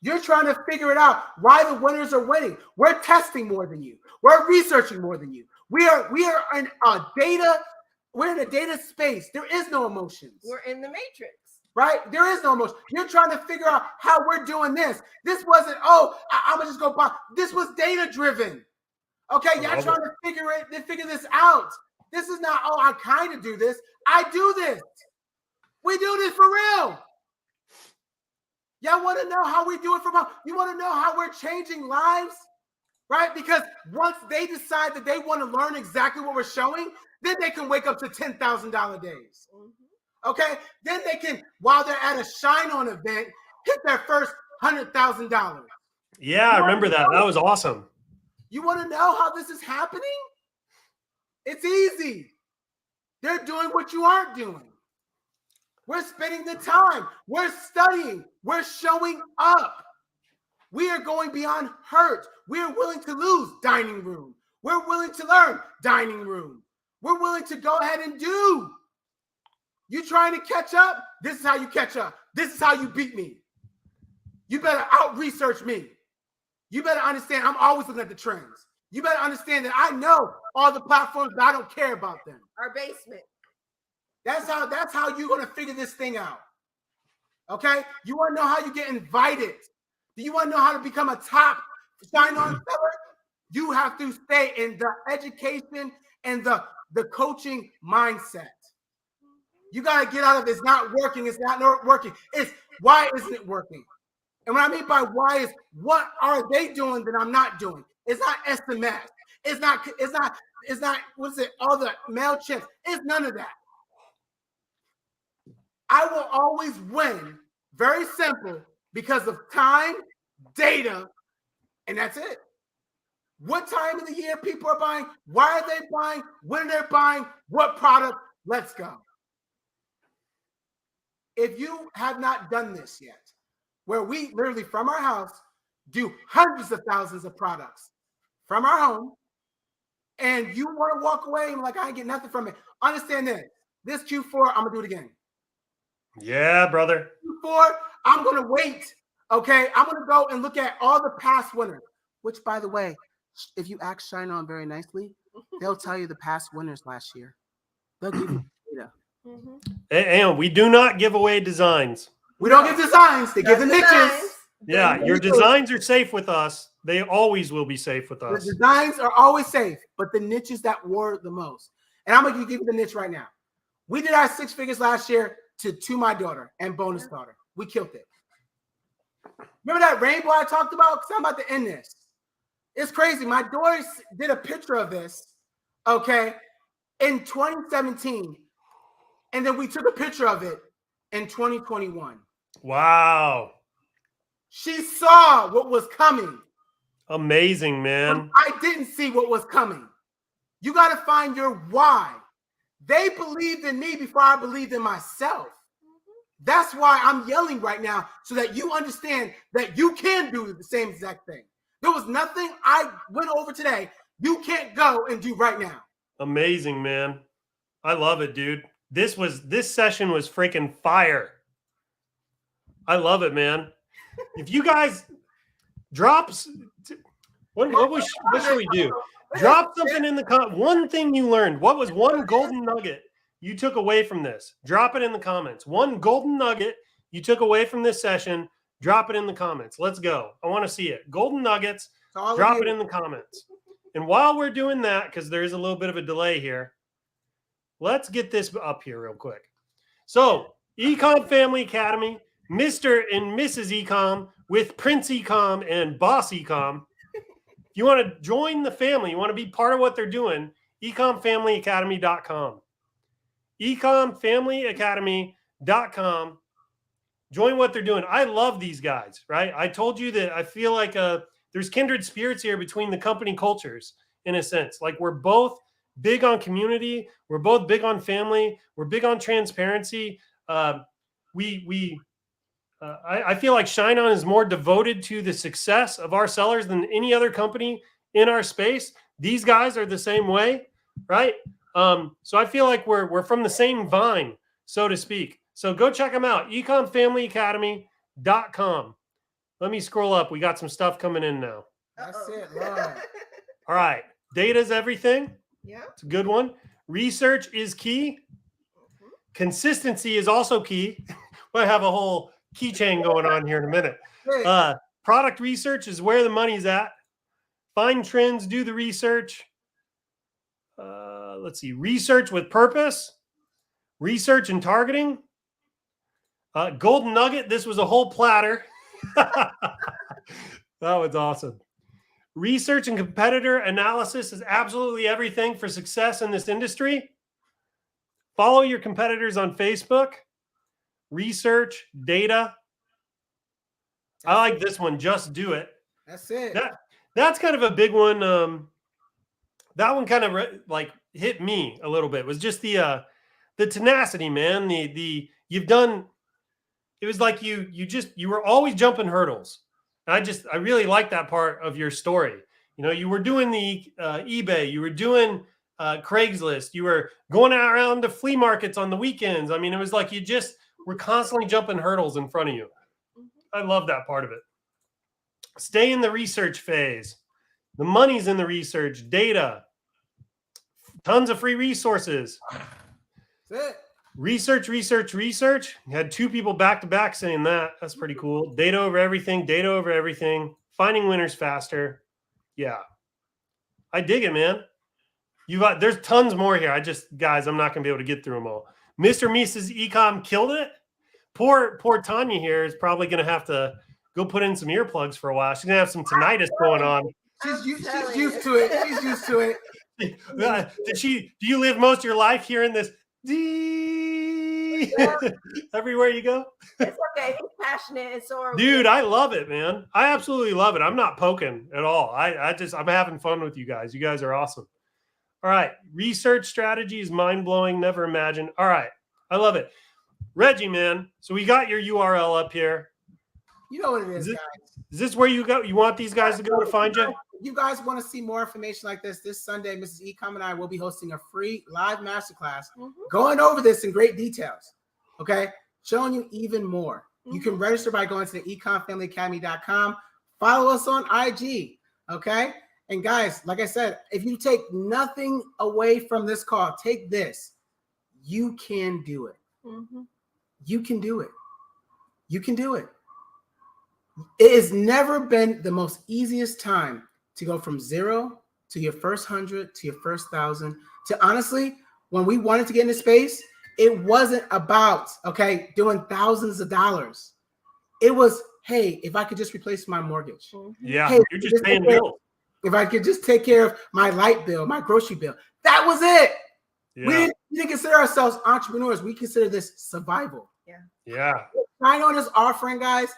You're trying to figure it out why the winners are winning. We're testing more than you. We're researching more than you. We are in a data. We're in a data space. There is no emotions. We're in the matrix. Right? There is no emotion. You're trying to figure out how we're doing this. This wasn't, oh, I'm gonna just go buy. This was data driven. Okay, y'all trying to figure this out. This is not, oh, I kind of do this. I do this. We do this for real. Y'all want to know how we do it for real? You want to know how we're changing lives? Right? Because once they decide that they want to learn exactly what we're showing, then they can wake up to $10,000 days. Okay? Then they can, while they're at a ShineOn event, hit their first $100,000. Yeah, I remember that. That was awesome. You want to know how this is happening? It's easy. They're doing what you aren't doing. We're spending the time. We're studying. We're showing up. We are going beyond hurt. We are willing to lose dining room. We're willing to learn dining room. We're willing to go ahead and do. You trying to catch up? This is how you catch up. This is how you beat me. You better out-research me. You better understand I'm always looking at the trends. You better understand that I know all the platforms, but I don't care about them. Our basement. That's how you're going to figure this thing out. Okay? You want to know how you get invited? Do you want to know how to become a top ShineOn seller? You have to stay in the education and the coaching mindset. You got to get out of it's not working. It's not working. It's why isn't it working? And what I mean by why is what are they doing that I'm not doing? It's not SMS. It's not what's it? All the MailChimp. It's none of that. I will always win. Very simple because of time, data, and that's it. What time of the year people are buying? Why are they buying? When they're buying? What product? Let's go. If you have not done this yet, where we literally from our house do hundreds of thousands of products from our home, and you want to walk away and like, I ain't get nothing from it. Understand this. This Q4, I'm going to do it again. Yeah, brother. Q4, I'm going to wait. Okay. I'm going to go and look at all the past winners, which by the way, if you ask ShineOn very nicely, they'll tell you the past winners last year. They'll give you data. And we do not give away designs. We don't give designs. They give the niches. Yeah, your designs are safe with us. They always will be safe with us. The designs are always safe, but the niches that were the most. And I'm going to give you the niche right now. We did our 6 figures last year to my daughter and bonus daughter. We killed it. Remember that rainbow I talked about? Because I'm about to end this. It's crazy. My daughter did a picture of this, okay, in 2017. And then we took a picture of it in 2021. Wow. She saw what was coming. Amazing, man. I didn't see what was coming. You got to find your why. They believed in me before I believed in myself. That's why I'm yelling right now, so that you understand that you can do the same exact thing. There was nothing I went over today you can't go and do right now. Amazing, man. I love it, dude. This session was freaking fire. I love it, man. If you guys drops, what should we do? Drop something in the one thing you learned. What was one golden nugget you took away from this? Drop it in the comments. One golden nugget you took away from this session. Drop it in the comments. Let's go. I want to see it. Golden nuggets. Drop it in the comments. And while we're doing that, because there is a little bit of a delay here, let's get this up here real quick. So, eCom Family Academy, Mr. and Mrs. eCom with Prince eCom and Boss eCom. If you want to join the family, you want to be part of what they're doing, ecommfamilyacademy.com. ecommfamilyacademy.com. Join what they're doing. I love these guys, right? I told you that I feel like there's kindred spirits here between the company cultures in a sense. Like we're both big on community. We're both big on family. We're big on transparency. I feel like ShineOn is more devoted to the success of our sellers than any other company in our space. These guys are the same way, right? So I feel like we're from the same vine, so to speak. So go check them out, eComFamilyAcademy.com. Let me scroll up. We got some stuff coming in now. That's it, Lord. All right. Data's everything. Yeah. It's a good one. Research is key. Consistency is also key. We'll have a whole keychain going on here in a minute. Product research is where the money's at. Find trends, do the research. Let's see. Research with purpose. Research and targeting. Golden nugget. This was a whole platter. That was awesome. Research and competitor analysis is absolutely everything for success in this industry. Follow your competitors on Facebook. Research, data. I like this one. Just do it. That's it. That's kind of a big one. That one kind of like hit me a little bit. It was just the tenacity, man. You've done. It was like you were always jumping hurdles. And I really like that part of your story. You know, you were doing the eBay, you were doing Craigslist, you were going out around to flea markets on the weekends. I mean, it was like you just were constantly jumping hurdles in front of you. I love that part of it. Stay in the research phase. The money's in the research, data, tons of free resources. That's it. Research. You had two people back to back saying that. That's pretty cool. Data over everything. Finding winners faster. Yeah. I dig it, man. There's tons more here. Guys, I'm not going to be able to get through them all. Mr. Mrs. Ecom killed it. Poor Tanya here is probably going to have to go put in some earplugs for a while. She's going to have some tinnitus going on. She's used to it. She's used to it. Do you live most of your life hearing this? Everywhere you go? It's okay. He's passionate, and so are we. Dude, I love it, man. I absolutely love it. I'm not poking at all. I'm having fun with you guys. You guys are awesome. All right. Research strategy is mind-blowing. Never imagined. All right. I love it. Reggie, man. So we got your URL up here. You know what it is, guys. Is this where you go? You want these guys to go to find you? You guys want to see more information like this Sunday, Mrs. Ecom and I will be hosting a free live masterclass going over this in great details, okay? Showing you even more. You can register by going to the eComFamilyAcademy.com. Follow us on IG, okay? And guys, like I said, if you take nothing away from this call, take this. You can do it. You can do it. You can do it. It has never been the most easiest time to go from 0 to your first 100 to your first 1,000 to honestly, when we wanted to get into space, it wasn't about, okay, doing thousands of dollars. It was, hey, if I could just replace my mortgage. Yeah, hey, you're just paying bills. If I could just take care of my light bill, my grocery bill. That was it. Yeah. We didn't consider ourselves entrepreneurs. We consider this survival. Yeah. ShineOn is offering, guys,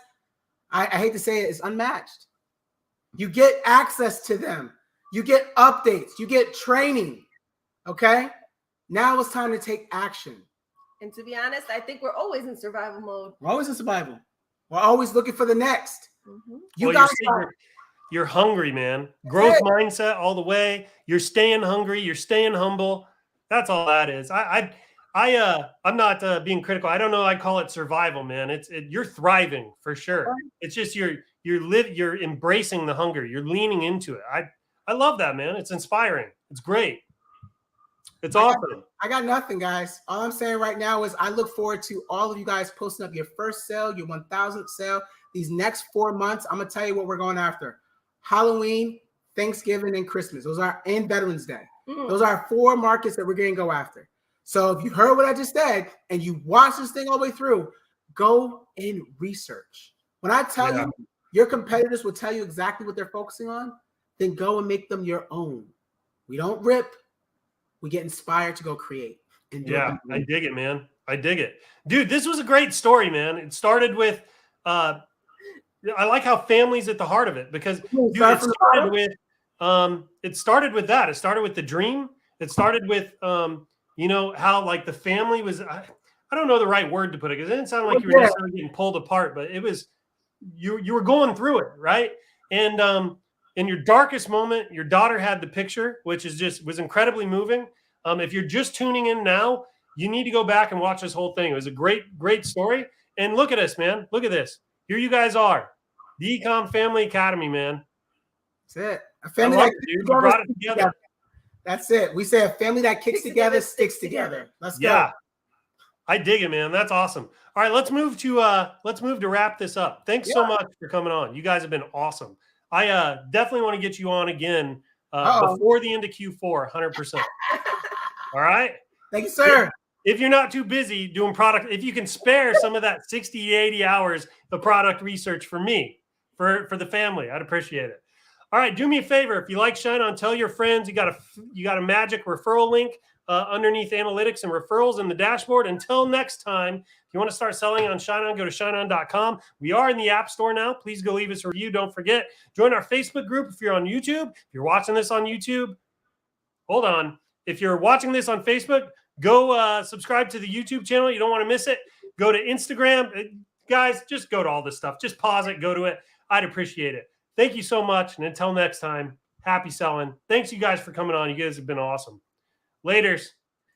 I hate to say it, it's unmatched. You get access to them. You get updates. You get training. Okay? Now it's time to take action. And to be honest, I think we're always in survival mode. We're always in survival. We're always looking for the next. You're hungry, man. Growth mindset all the way. You're staying hungry. You're staying humble. That's all that is. I'm not being critical. I don't know. I call it survival, man. You're thriving for sure. It's just you're embracing the hunger. You're leaning into it. I love that, man. It's inspiring. It's great. It's awesome. I got nothing, guys. All I'm saying right now is I look forward to all of you guys posting up your first sale, your 1,000th sale. These next 4 months, I'm gonna tell you what we're going after: Halloween, Thanksgiving, and Christmas. And Veterans Day. Those are 4 markets that we're going to go after. So if you heard what I just said and you watch this thing all the way through, go and research. When I tell you your competitors will tell you exactly what they're focusing on, then go and make them your own. We don't rip. We get inspired to go create. I dig it, man. I dig it. Dude, this was a great story, man. It started with, I like how family's at the heart of it because dude, it started with that. It started with the dream. It started with, you know, how like the family was, I don't know the right word to put it, because it didn't sound like you were necessarily getting pulled apart, but it was, you were going through it, right? And in your darkest moment, your daughter had the picture, which was incredibly moving. If you're just tuning in now, you need to go back and watch this whole thing. It was a great story. And look at us, man. Look at this. Here you guys are. The eCom Family Academy, man. That's it. A family that you brought it together. That's it. We say a family that kicks together, sticks together. Let's go. Yeah. I dig it, man. That's awesome. All right, let's move to wrap this up. Thanks so much for coming on. You guys have been awesome. I definitely want to get you on again before the end of Q4, 100%. All right? Thank you, sir. If you're not too busy doing product, if you can spare some of that 60 to 80 hours of product research for me, for the family, I'd appreciate it. All right, do me a favor. If you like ShineOn, tell your friends. You got a magic referral link underneath analytics and referrals in the dashboard. Until next time, if you want to start selling on ShineOn, go to shineon.com. We are in the App Store now. Please go leave us a review. Don't forget, join our Facebook group if you're on YouTube. If you're watching this on YouTube, hold on. If you're watching this on Facebook, go subscribe to the YouTube channel. You don't want to miss it. Go to Instagram. Guys, just go to all this stuff. Just pause it. Go to it. I'd appreciate it. Thank you so much. And until next time, happy selling. Thanks, you guys, for coming on. You guys have been awesome. Laters.